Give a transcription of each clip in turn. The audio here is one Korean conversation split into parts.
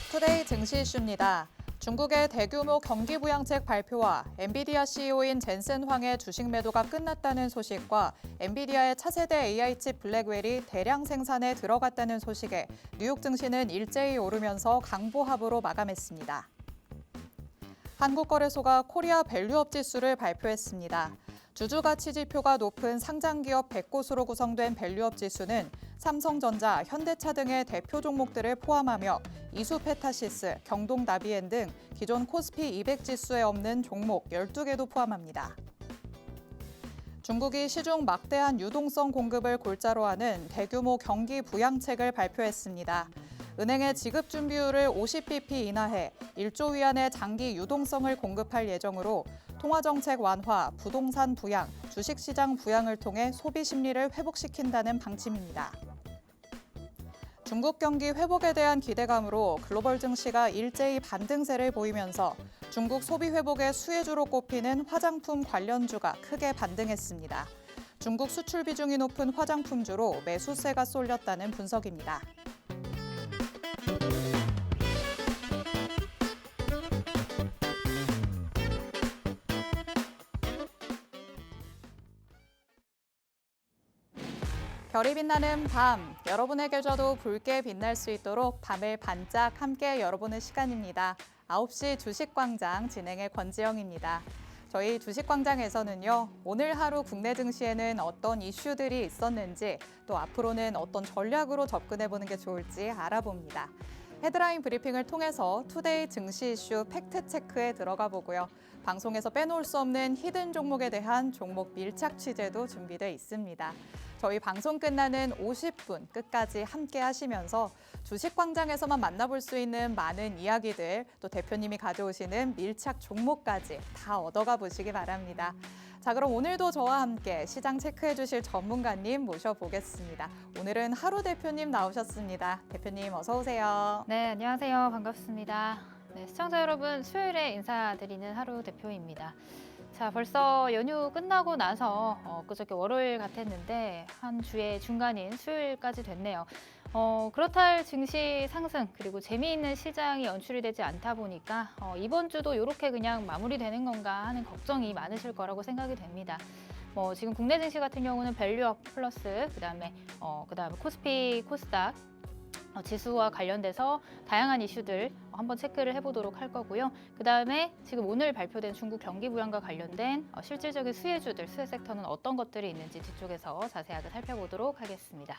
투데이 증시 이슈입니다. 중국의 대규모 경기 부양책 발표와 엔비디아 CEO인 젠슨 황의 주식 매도가 끝났다는 소식과 엔비디아의 차세대 AI칩 블랙웰이 대량 생산에 들어갔다는 소식에 뉴욕 증시는 일제히 오르면서 강보합으로 마감했습니다. 한국거래소가 코리아 밸류업 지수를 발표했습니다. 주주가치 지표가 높은 상장기업 100곳으로 구성된 밸류업 지수는 삼성전자, 현대차 등의 대표 종목들을 포함하며 이수페타시스, 경동나비엔 등 기존 코스피 200 지수에 없는 종목 12개도 포함합니다. 중국이 시중 막대한 유동성 공급을 골자로 하는 대규모 경기 부양책을 발표했습니다. 은행의 지급 준비율을 50bp 인하해 1조 위안의 장기 유동성을 공급할 예정으로 통화정책 완화, 부동산 부양, 주식시장 부양을 통해 소비 심리를 회복시킨다는 방침입니다. 중국 경기 회복에 대한 기대감으로 글로벌 증시가 일제히 반등세를 보이면서 중국 소비 회복의 수혜주로 꼽히는 화장품 관련주가 크게 반등했습니다. 중국 수출 비중이 높은 화장품주로 매수세가 쏠렸다는 분석입니다. 별이 빛나는 밤, 여러분의 계좌도 붉게 빛날 수 있도록 밤을 반짝 함께 열어보는 시간입니다. 9시 주식광장 진행의 권지영입니다. 저희 주식광장에서는요, 오늘 하루 국내 증시에는 어떤 이슈들이 있었는지, 또 앞으로는 어떤 전략으로 접근해보는 게 좋을지 알아봅니다. 헤드라인 브리핑을 통해서 투데이 증시 이슈 팩트체크에 들어가 보고요. 방송에서 빼놓을 수 없는 히든 종목에 대한 종목 밀착 취재도 준비돼 있습니다. 저희 방송 끝나는 50분 끝까지 함께 하시면서 주식광장에서만 만나볼 수 있는 많은 이야기들, 또 대표님이 가져오시는 밀착 종목까지 다 얻어가 보시기 바랍니다. 자, 그럼 오늘도 저와 함께 시장 체크해 주실 전문가님 모셔보겠습니다. 오늘은 하루 대표님 나오셨습니다. 대표님 어서 오세요. 네, 안녕하세요. 반갑습니다. 네, 시청자 여러분, 수요일에 인사드리는 하루 대표입니다. 자, 벌써 연휴 끝나고 나서 그저께 월요일 같았는데 한 주의 중간인 수요일까지 됐네요. 그렇다 할 증시 상승 그리고 재미있는 시장이 연출이 되지 않다 보니까 이번 주도 이렇게 그냥 마무리되는 건가 하는 걱정이 많으실 거라고 생각이 됩니다. 지금 국내 증시 같은 경우는 밸류업 플러스 그다음에 코스피, 코스닥 지수와 관련돼서 다양한 이슈들 한번 체크를 해보도록 할 거고요. 그다음에 지금 오늘 발표된 중국 경기 부양과 관련된 실질적인 수혜주들, 수혜 섹터는 어떤 것들이 있는지 뒤쪽에서 자세하게 살펴보도록 하겠습니다.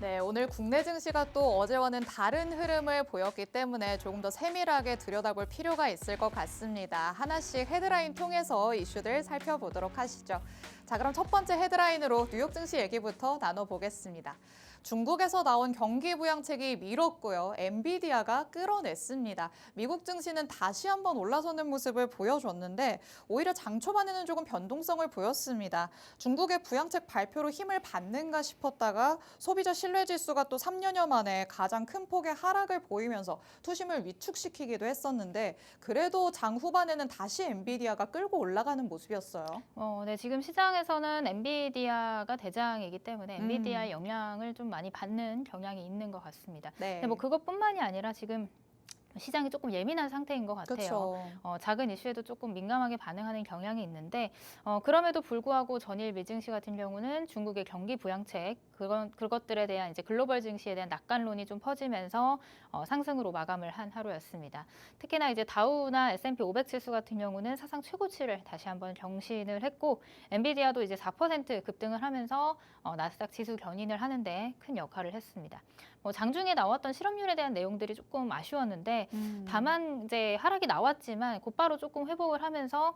네, 오늘 국내 증시가 또 어제와는 다른 흐름을 보였기 때문에 조금 더 세밀하게 들여다볼 필요가 있을 것 같습니다. 하나씩 헤드라인 통해서 이슈들 살펴보도록 하시죠. 자, 그럼 첫 번째 헤드라인으로 뉴욕 증시 얘기부터 나눠보겠습니다. 중국에서 나온 경기 부양책이 밀었고요. 엔비디아가 끌어냈습니다. 미국 증시는 다시 한번 올라서는 모습을 보여줬는데 오히려 장 초반에는 조금 변동성을 보였습니다. 중국의 부양책 발표로 힘을 받는가 싶었다가 소비자 신뢰지수가 또 3년여 만에 가장 큰 폭의 하락을 보이면서 투심을 위축시키기도 했었는데 그래도 장 후반에는 다시 엔비디아가 끌고 올라가는 모습이었어요. 네, 지금 시장에서는 엔비디아가 대장이기 때문에 엔비디아의 영향을 좀 많이 받는 경향이 있는 것 같습니다. 네. 근데 그것뿐만이 아니라 지금 시장이 조금 예민한 상태인 것 같아요. 그렇죠. 작은 이슈에도 조금 민감하게 반응하는 경향이 있는데 그럼에도 불구하고 전일 미증시 같은 경우는 중국의 경기 부양책 그것들에 대한 이제 글로벌 증시에 대한 낙관론이 좀 퍼지면서 상승으로 마감을 한 하루였습니다. 특히나 이제 다우나 S&P 500 지수 같은 경우는 사상 최고치를 다시 한번 경신을 했고 엔비디아도 이제 4% 급등을 하면서 나스닥 지수 견인을 하는데 큰 역할을 했습니다. 장중에 나왔던 실업률에 대한 내용들이 조금 아쉬웠는데 다만 이제 하락이 나왔지만 곧바로 조금 회복을 하면서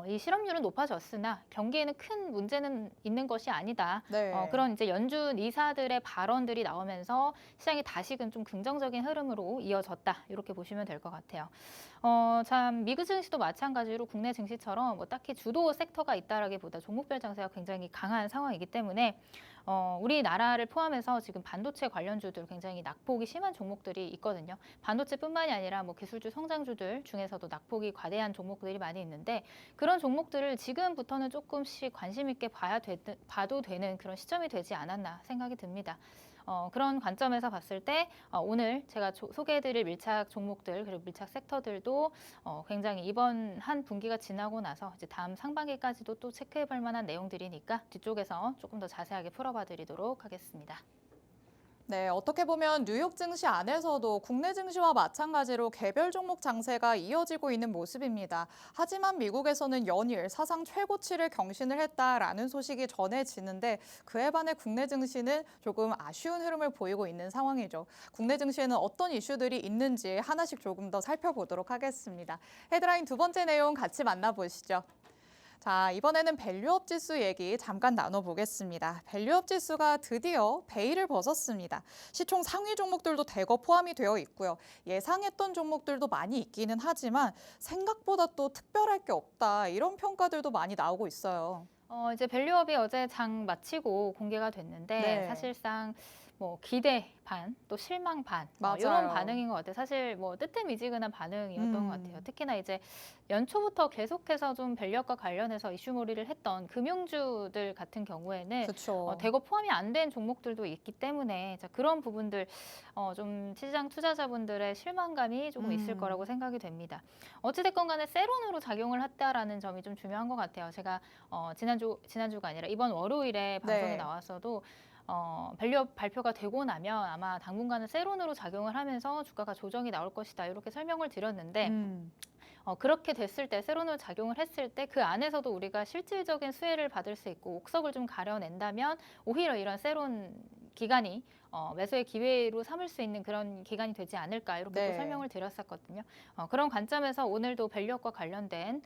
이 실업률은 높아졌으나 경기에는 큰 문제는 있는 것이 아니다. 네. 그런 이제 연준 이사들의 발언들이 나오면서 시장이 다시금 좀 긍정적인 흐름으로 이어졌다. 이렇게 보시면 될 것 같아요. 참 미국 증시도 마찬가지로 국내 증시처럼 딱히 주도 섹터가 있다라기보다 종목별 장세가 굉장히 강한 상황이기 때문에 우리나라를 포함해서 지금 반도체 관련주들 굉장히 낙폭이 심한 종목들이 있거든요. 반도체뿐만이 아니라 뭐 기술주 성장주들 중에서도 낙폭이 과대한 종목들이 많이 있는데 그런 종목들을 지금부터는 조금씩 관심 있게 봐도 되는 그런 시점이 되지 않았나 생각이 듭니다. 그런 관점에서 봤을 때 오늘 제가 소개해드릴 밀착 종목들 그리고 밀착 섹터들도 굉장히 이번 한 분기가 지나고 나서 이제 다음 상반기까지도 또 체크해볼 만한 내용들이니까 뒤쪽에서 조금 더 자세하게 풀어봐드리도록 하겠습니다. 네, 어떻게 보면 뉴욕 증시 안에서도 국내 증시와 마찬가지로 개별 종목 장세가 이어지고 있는 모습입니다. 하지만 미국에서는 연일 사상 최고치를 경신을 했다라는 소식이 전해지는데 그에 반해 국내 증시는 조금 아쉬운 흐름을 보이고 있는 상황이죠. 국내 증시에는 어떤 이슈들이 있는지 하나씩 조금 더 살펴보도록 하겠습니다. 헤드라인 두 번째 내용 같이 만나보시죠. 자, 이번에는 밸류업 지수 얘기 잠깐 나눠보겠습니다. 밸류업 지수가 드디어 베일을 벗었습니다. 시총 상위 종목들도 대거 포함이 되어 있고요. 예상했던 종목들도 많이 있기는 하지만 생각보다 또 특별할 게 없다. 이런 평가들도 많이 나오고 있어요. 이제 밸류업이 어제 장 마치고 공개가 됐는데 네. 사실상 뭐 기대 반, 또 실망 반 맞아요. 이런 반응인 것 같아요. 사실 뭐 뜨뜻미지근한 반응이었던 것 같아요. 특히나 이제 연초부터 계속해서 좀 밸류업과 관련해서 이슈몰이를 했던 금융주들 같은 경우에는 그렇죠. 대거 포함이 안 된 종목들도 있기 때문에 자, 그런 부분들 좀 시장 투자자분들의 실망감이 조금 있을 거라고 생각이 됩니다. 어찌됐건 간에 세론으로 작용을 했다라는 점이 좀 중요한 것 같아요. 제가 지난주가 아니라 이번 월요일에 방송에 네. 나왔어도 밸류업 발표가 되고 나면 아마 당분간은 세론으로 작용을 하면서 주가가 조정이 나올 것이다 이렇게 설명을 드렸는데 그렇게 됐을 때 세론으로 작용을 했을 때 그 안에서도 우리가 실질적인 수혜를 받을 수 있고 옥석을 좀 가려낸다면 오히려 이런 세론 기간이 매수의 기회로 삼을 수 있는 그런 기간이 되지 않을까 이렇게 네. 또 설명을 드렸었거든요. 그런 관점에서 오늘도 밸류업과 관련된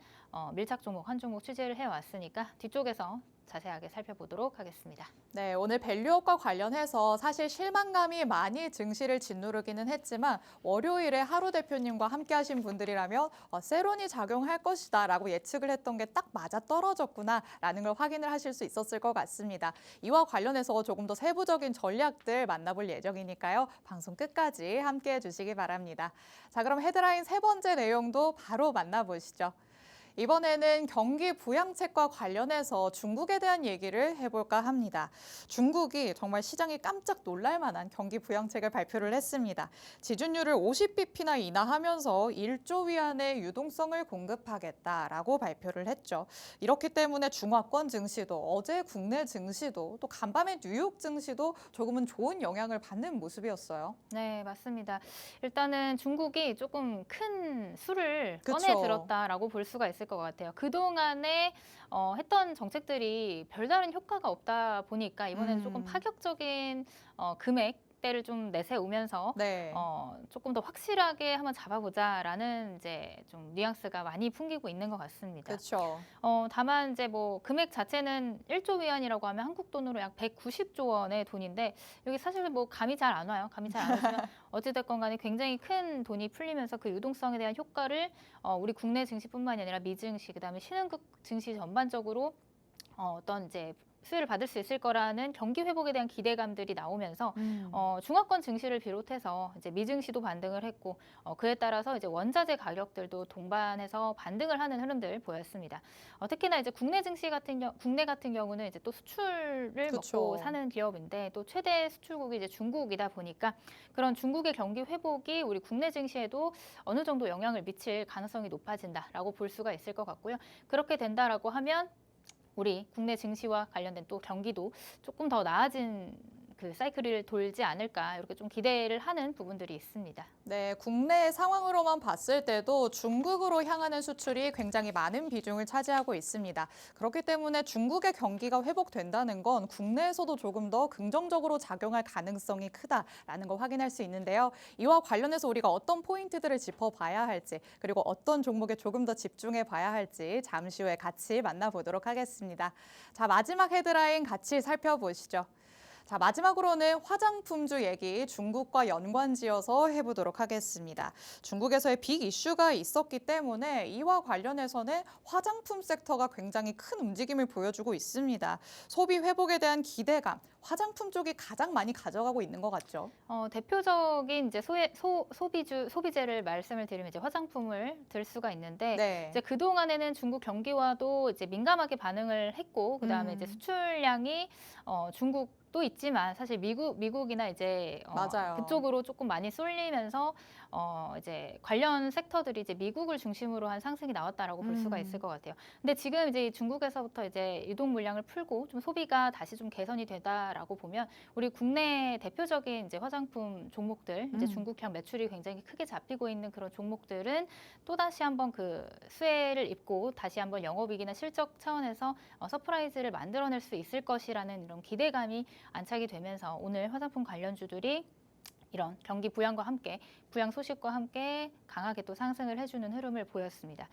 밀착 종목 한 종목 취재를 해왔으니까 뒤쪽에서 자세하게 살펴보도록 하겠습니다. 네, 오늘 밸류업과 관련해서 사실 실망감이 많이 증시를 짓누르기는 했지만 월요일에 하루 대표님과 함께 하신 분들이라면 세론이 작용할 것이다 라고 예측을 했던 게 딱 맞아 떨어졌구나 라는 걸 확인을 하실 수 있었을 것 같습니다. 이와 관련해서 조금 더 세부적인 전략들 만나볼 예정이니까요. 방송 끝까지 함께 해주시기 바랍니다. 자, 그럼 헤드라인 세 번째 내용도 바로 만나보시죠. 이번에는 경기 부양책과 관련해서 중국에 대한 얘기를 해볼까 합니다. 중국이 정말 시장이 깜짝 놀랄 만한 경기 부양책을 발표를 했습니다. 지준율을 50bp나 인하하면서 1조 위안의 유동성을 공급하겠다라고 발표를 했죠. 이렇기 때문에 중화권 증시도 어제 국내 증시도 또 간밤에 뉴욕 증시도 조금은 좋은 영향을 받는 모습이었어요. 네, 맞습니다. 일단은 중국이 조금 큰 수를 그쵸. 꺼내 들었다라고 볼 수가 있을 것 같아요. 그동안에 했던 정책들이 별다른 효과가 없다 보니까 이번에는 조금 파격적인 금액대를 좀 내세우면서 네. 조금 더 확실하게 한번 잡아보자라는 이제 좀 뉘앙스가 많이 풍기고 있는 것 같습니다. 그렇죠. 다만 이제 뭐 금액 자체는 1조 위안이라고 하면 한국 돈으로 약 190조 원의 돈인데 여기 사실 뭐 감이 잘 안 와요. 감이 잘 안 오지만 어찌됐건 간에 굉장히 큰 돈이 풀리면서 그 유동성에 대한 효과를 우리 국내 증시뿐만이 아니라 미증시 그다음에 신흥국 증시 전반적으로 어떤 이제 수혜를 받을 수 있을 거라는 경기 회복에 대한 기대감들이 나오면서 중화권 증시를 비롯해서 이제 미증시도 반등을 했고 그에 따라서 이제 원자재 가격들도 동반해서 반등을 하는 흐름들 보였습니다. 특히나 이제 국내 같은 경우는 이제 또 수출을 그쵸. 먹고 사는 기업인데 또 최대 수출국이 이제 중국이다 보니까 그런 중국의 경기 회복이 우리 국내 증시에도 어느 정도 영향을 미칠 가능성이 높아진다라고 볼 수가 있을 것 같고요. 그렇게 된다라고 하면 우리 국내 증시와 관련된 또 경기도 조금 더 나아진 그 사이클을 돌지 않을까 이렇게 좀 기대를 하는 부분들이 있습니다. 네, 국내 상황으로만 봤을 때도 중국으로 향하는 수출이 굉장히 많은 비중을 차지하고 있습니다. 그렇기 때문에 중국의 경기가 회복된다는 건 국내에서도 조금 더 긍정적으로 작용할 가능성이 크다라는 걸 확인할 수 있는데요. 이와 관련해서 우리가 어떤 포인트들을 짚어봐야 할지 그리고 어떤 종목에 조금 더 집중해 봐야 할지 잠시 후에 같이 만나보도록 하겠습니다. 자, 마지막 헤드라인 같이 살펴보시죠. 자, 마지막으로는 화장품주 얘기 중국과 연관지어서 해보도록 하겠습니다. 중국에서의 빅 이슈가 있었기 때문에 이와 관련해서는 화장품 섹터가 굉장히 큰 움직임을 보여주고 있습니다. 소비 회복에 대한 기대감, 화장품 쪽이 가장 많이 가져가고 있는 것 같죠. 대표적인 이제 소비재를 말씀을 드리면 이제 화장품을 들 수가 있는데 네. 이제 그동안에는 중국 경기와도 이제 민감하게 반응을 했고 그다음에 이제 수출량이 중국도 있지만 사실 미국이나 이제 맞아요. 그쪽으로 조금 많이 쏠리면서 이제 관련 섹터들이 이제 미국을 중심으로 한 상승이 나왔다라고 볼 수가 있을 것 같아요. 근데 지금 이제 중국에서부터 이제 유동 물량을 풀고 좀 소비가 다시 좀 개선이 되다라고 보면 우리 국내 대표적인 이제 화장품 종목들 이제 중국향 매출이 굉장히 크게 잡히고 있는 그런 종목들은 또 다시 한번 그 수혜를 입고 다시 한번 영업이익이나 실적 차원에서 서프라이즈를 만들어낼 수 있을 것이라는 이런 기대감이 안착이 되면서 오늘 화장품 관련주들이 이런 경기 부양과 함께 부양 소식과 함께 강하게 또 상승을 해주는 흐름을 보였습니다.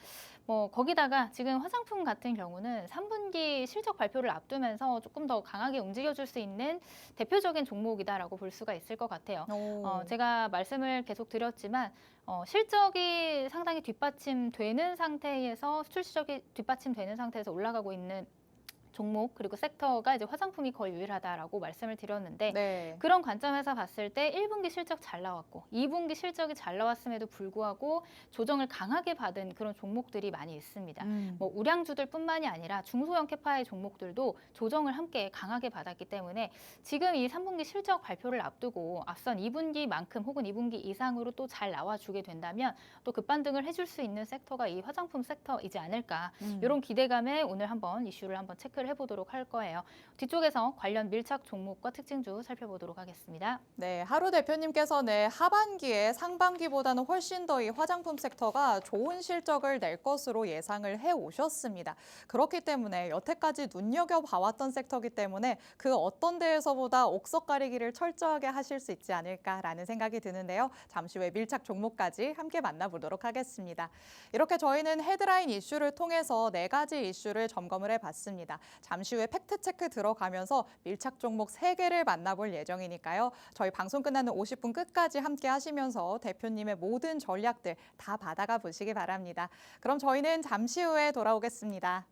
거기다가 지금 화장품 같은 경우는 3분기 실적 발표를 앞두면서 조금 더 강하게 움직여줄 수 있는 대표적인 종목이다라고 볼 수가 있을 것 같아요. 제가 말씀을 계속 드렸지만 실적이 상당히 뒷받침되는 상태에서 수출 실적이 뒷받침되는 상태에서 올라가고 있는 종목 그리고 섹터가 이제 화장품이 거의 유일하다라고 말씀을 드렸는데 네. 그런 관점에서 봤을 때 1분기 실적 잘 나왔고 2분기 실적이 잘 나왔음에도 불구하고 조정을 강하게 받은 그런 종목들이 많이 있습니다. 우량주들뿐만이 아니라 중소형 캐파의 종목들도 조정을 함께 강하게 받았기 때문에 지금 이 3분기 실적 발표를 앞두고 앞선 2분기만큼 혹은 2분기 이상으로 또 잘 나와주게 된다면 또 급반등을 해줄 수 있는 섹터가 이 화장품 섹터이지 않을까 이런 기대감에 오늘 한번 이슈를 한번 체크를 해보도록 할 거예요. 뒤쪽에서 관련 밀착 종목과 특징주 살펴보도록 하겠습니다. 네, 하루 대표님께서는 하반기에 상반기보다는 훨씬 더 이 화장품 섹터가 좋은 실적을 낼 것으로 예상을 해 오셨습니다. 그렇기 때문에 여태까지 눈여겨봐왔던 섹터이기 때문에 그 어떤 데에서보다 옥석 가리기를 철저하게 하실 수 있지 않을까라는 생각이 드는데요. 잠시 후에 밀착 종목까지 함께 만나보도록 하겠습니다. 이렇게 저희는 헤드라인 이슈를 통해서 4가지 이슈를 점검을 해봤습니다. 잠시 후에 팩트체크 들어가면서 밀착 종목 3개를 만나볼 예정이니까요. 저희 방송 끝나는 50분 끝까지 함께 하시면서 대표님의 모든 전략들 다 받아가 보시기 바랍니다. 그럼 저희는 잠시 후에 돌아오겠습니다.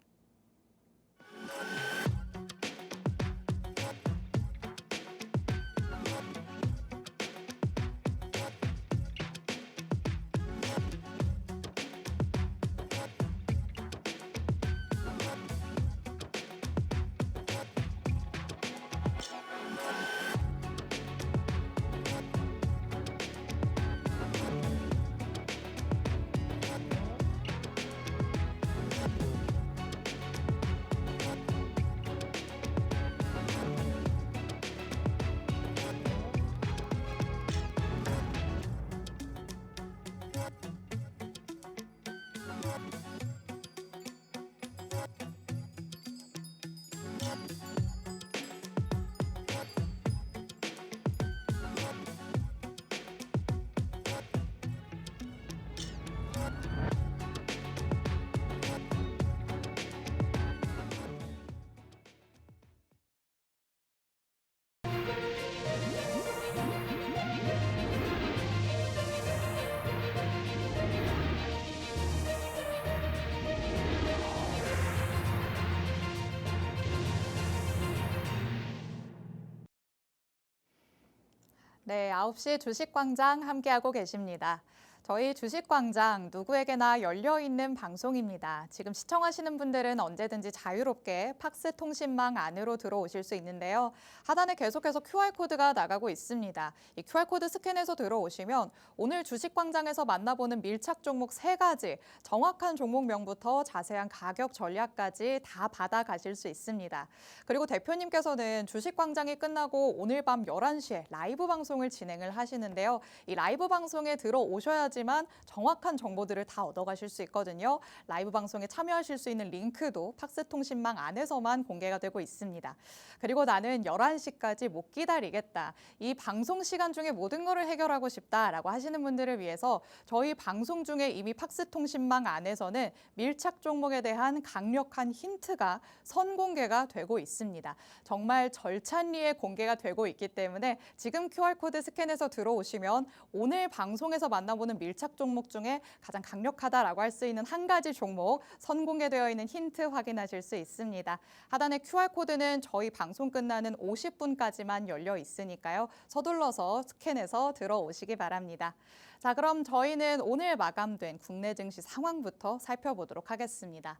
네, 9시 주식광장 함께하고 계십니다. 저희 주식광장 누구에게나 열려있는 방송입니다. 지금 시청하시는 분들은 언제든지 자유롭게 팍스 통신망 안으로 들어오실 수 있는데요. 하단에 계속해서 QR코드가 나가고 있습니다. 이 QR코드 스캔해서 들어오시면 오늘 주식광장에서 만나보는 밀착 종목 3가지, 정확한 종목명부터 자세한 가격 전략까지 다 받아가실 수 있습니다. 그리고 대표님께서는 주식광장이 끝나고 오늘 밤 11시에 라이브 방송을 진행을 하시는데요. 이 라이브 방송에 들어오셔야지 하지만 정확한 정보들을 다 얻어가실 수 있거든요. 라이브 방송에 참여하실 수 있는 링크도 팍스통신망 안에서만 공개가 되고 있습니다. 그리고 나는 11시까지 못 기다리겠다. 이 방송 시간 중에 모든 것을 해결하고 싶다라고 하시는 분들을 위해서 저희 방송 중에 이미 팍스통신망 안에서는 밀착 종목에 대한 강력한 힌트가 선공개가 되고 있습니다. 정말 절찬리에 공개가 되고 있기 때문에 지금 QR코드 스캔해서 들어오시면 오늘 방송에서 만나보는 밀착 종목 중에 가장 강력하다라고 할 수 있는 한 가지 종목 선공개되어 있는 힌트 확인하실 수 있습니다. 하단의 QR코드는 저희 방송 끝나는 50분까지만 열려 있으니까요. 서둘러서 스캔해서 들어오시기 바랍니다. 자, 그럼 저희는 오늘 마감된 국내 증시 상황부터 살펴보도록 하겠습니다.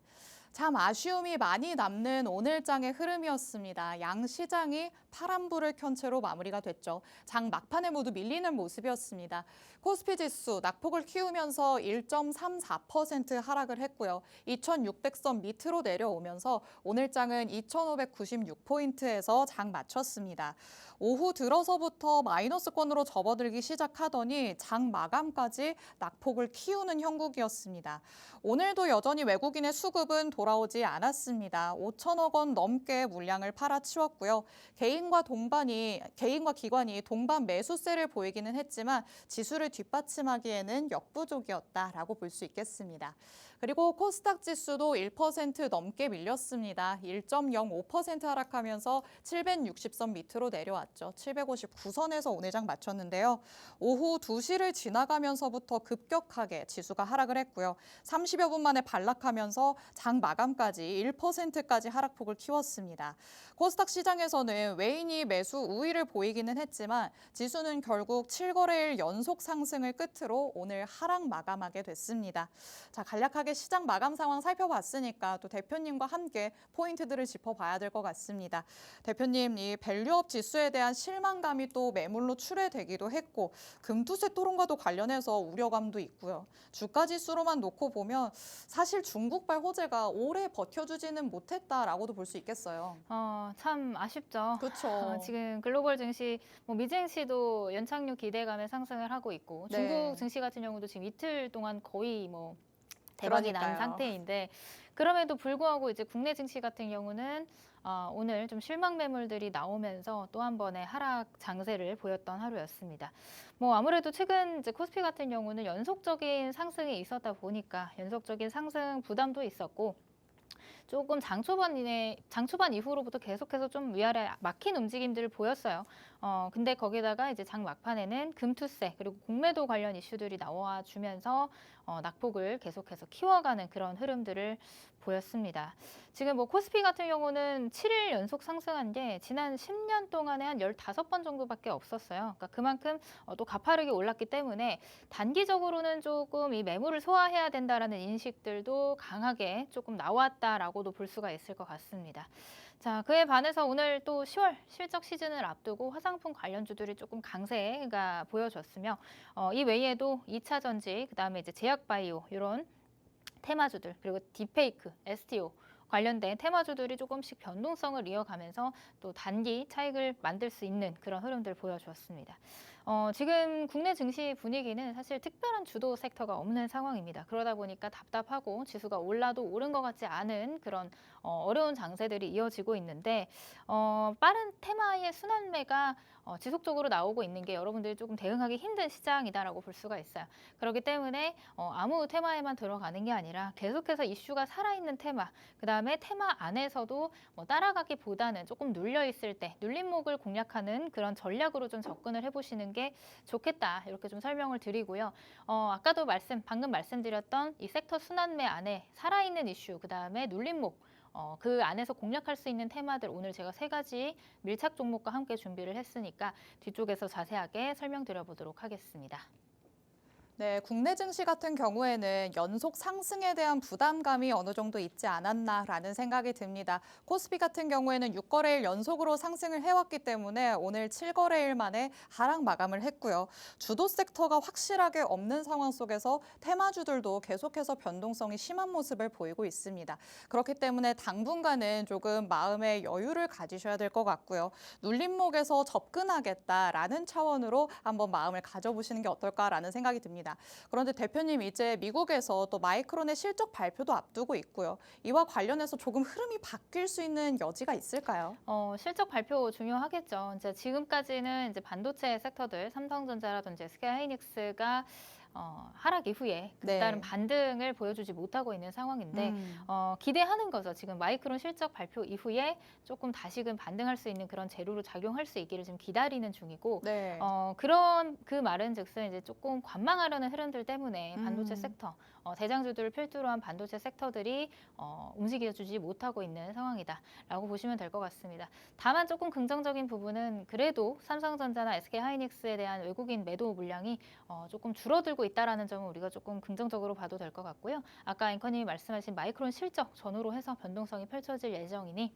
참 아쉬움이 많이 남는 오늘장의 흐름이었습니다. 양 시장이 파란불을 켠 채로 마무리가 됐죠. 장 막판에 모두 밀리는 모습이었습니다. 코스피 지수 낙폭을 키우면서 1.34% 하락을 했고요. 2,600선 밑으로 내려오면서 오늘장은 2,596포인트에서 장 마쳤습니다. 오후 들어서부터 마이너스권으로 접어들기 시작하더니 장 마감까지 낙폭을 키우는 형국이었습니다. 오늘도 여전히 외국인의 수급은 돌아오지 않았습니다. 5천억 원 넘게 물량을 팔아치웠고요. 개인과 기관이 동반 매수세를 보이기는 했지만 지수를 뒷받침하기에는 역부족이었다라고 볼 수 있겠습니다. 그리고 코스닥 지수도 1% 넘게 밀렸습니다. 1.05% 하락하면서 760선 밑으로 내려왔죠. 759선에서 오늘 장 마쳤는데요. 오후 2시를 지나가면서부터 급격하게 지수가 하락을 했고요. 30여 분 만에 반락하면서 장 마감까지 1%까지 하락폭을 키웠습니다. 코스닥 시장에서는 외인이 매수 우위를 보이기는 했지만 지수는 결국 7거래일 연속 상승을 끝으로 오늘 하락 마감하게 됐습니다. 자, 간략하게 시장 마감 상황 살펴봤으니까 또 대표님과 함께 포인트들을 짚어봐야 될 것 같습니다. 대표님, 이 밸류업 지수에 대한 실망감이 또 매물로 출회되기도 했고 금투세 토론과도 관련해서 우려감도 있고요. 주가 지수로만 놓고 보면 사실 중국발 호재가 오래 버텨주지는 못했다라고도 볼 수 있겠어요. 참 아쉽죠. 그렇죠. 지금 글로벌 증시, 미증시도 연착륙 기대감에 상승을 하고 있고 네. 중국 증시 같은 경우도 지금 이틀 동안 거의 대박이 난 그러니까요. 상태인데 그럼에도 불구하고 이제 국내 증시 같은 경우는 오늘 좀 실망 매물들이 나오면서 또 한 번의 하락 장세를 보였던 하루였습니다. 아무래도 최근 이제 코스피 같은 경우는 연속적인 상승이 있었다 보니까 연속적인 상승 부담도 있었고 조금 장 초반 이후로부터 계속해서 좀 위아래 막힌 움직임들을 보였어요. 근데 거기다가 이제 장 막판에는 금투세 그리고 공매도 관련 이슈들이 나와 주면서 낙폭을 계속해서 키워가는 그런 흐름들을 보였습니다. 지금 코스피 같은 경우는 7일 연속 상승한 게 지난 10년 동안에 한 15번 정도밖에 없었어요. 그러니까 그만큼 또 가파르게 올랐기 때문에 단기적으로는 조금 이 매물을 소화해야 된다라는 인식들도 강하게 조금 나왔다라고도 볼 수가 있을 것 같습니다. 자, 그에 반해서 오늘 또 10월 실적 시즌을 앞두고 화장품 관련주들이 조금 강세가 보여졌으며 이 외에도 2차 전지, 그다음에 이제 제약바이오 이런 테마주들 그리고 딥페이크, STO 관련된 테마주들이 조금씩 변동성을 이어가면서 또 단기 차익을 만들 수 있는 그런 흐름들을 보여주었습니다. 지금 국내 증시 분위기는 사실 특별한 주도 섹터가 없는 상황입니다. 그러다 보니까 답답하고 지수가 올라도 오른 것 같지 않은 그런 어려운 장세들이 이어지고 있는데 빠른 테마의 순환매가 지속적으로 나오고 있는 게 여러분들이 조금 대응하기 힘든 시장이다라고 볼 수가 있어요. 그렇기 때문에 아무 테마에만 들어가는 게 아니라 계속해서 이슈가 살아있는 테마, 그다음에 테마 안에서도 따라가기보다는 조금 눌려있을 때 눌림목을 공략하는 그런 전략으로 좀 접근을 해보시는 게 좋겠다. 이렇게 좀 설명을 드리고요. 아까도 방금 말씀드렸던 이 섹터 순환매 안에 살아있는 이슈, 그다음에 눌림목, 그 안에서 공략할 수 있는 테마들 오늘 제가 3가지 밀착 종목과 함께 준비를 했으니까 뒤쪽에서 자세하게 설명드려보도록 하겠습니다. 네, 국내 증시 같은 경우에는 연속 상승에 대한 부담감이 어느 정도 있지 않았나라는 생각이 듭니다. 코스피 같은 경우에는 6거래일 연속으로 상승을 해왔기 때문에 오늘 7거래일 만에 하락 마감을 했고요. 주도 섹터가 확실하게 없는 상황 속에서 테마주들도 계속해서 변동성이 심한 모습을 보이고 있습니다. 그렇기 때문에 당분간은 조금 마음의 여유를 가지셔야 될 것 같고요. 눌림목에서 접근하겠다라는 차원으로 한번 마음을 가져보시는 게 어떨까라는 생각이 듭니다. 있습니다. 그런데 대표님 이제 미국에서 또 마이크론의 실적 발표도 앞두고 있고요. 이와 관련해서 조금 흐름이 바뀔 수 있는 여지가 있을까요? 실적 발표 중요하겠죠. 이제 지금까지는 이제 반도체 섹터들, 삼성전자라든지 SK 하이닉스가 하락 이후에 그따른 네. 반등을 보여주지 못하고 있는 상황인데 음. 기대하는 거죠. 지금 마이크론 실적 발표 이후에 조금 다시금 반등할 수 있는 그런 재료로 작용할 수 있기를 지금 기다리는 중이고 네. 그런 그 말은즉슨 이제 조금 관망하려는 흐름들 때문에 반도체 음. 섹터 대장주들을 필두로 한 반도체 섹터들이 움직여주지 못하고 있는 상황이다라고 보시면 될 것 같습니다. 다만 조금 긍정적인 부분은 그래도 삼성전자나 SK하이닉스에 대한 외국인 매도 물량이 조금 줄어들고 있다라는 점은 우리가 조금 긍정적으로 봐도 될 것 같고요. 아까 앵커님이 말씀하신 마이크론 실적 전후로 해서 변동성이 펼쳐질 예정이니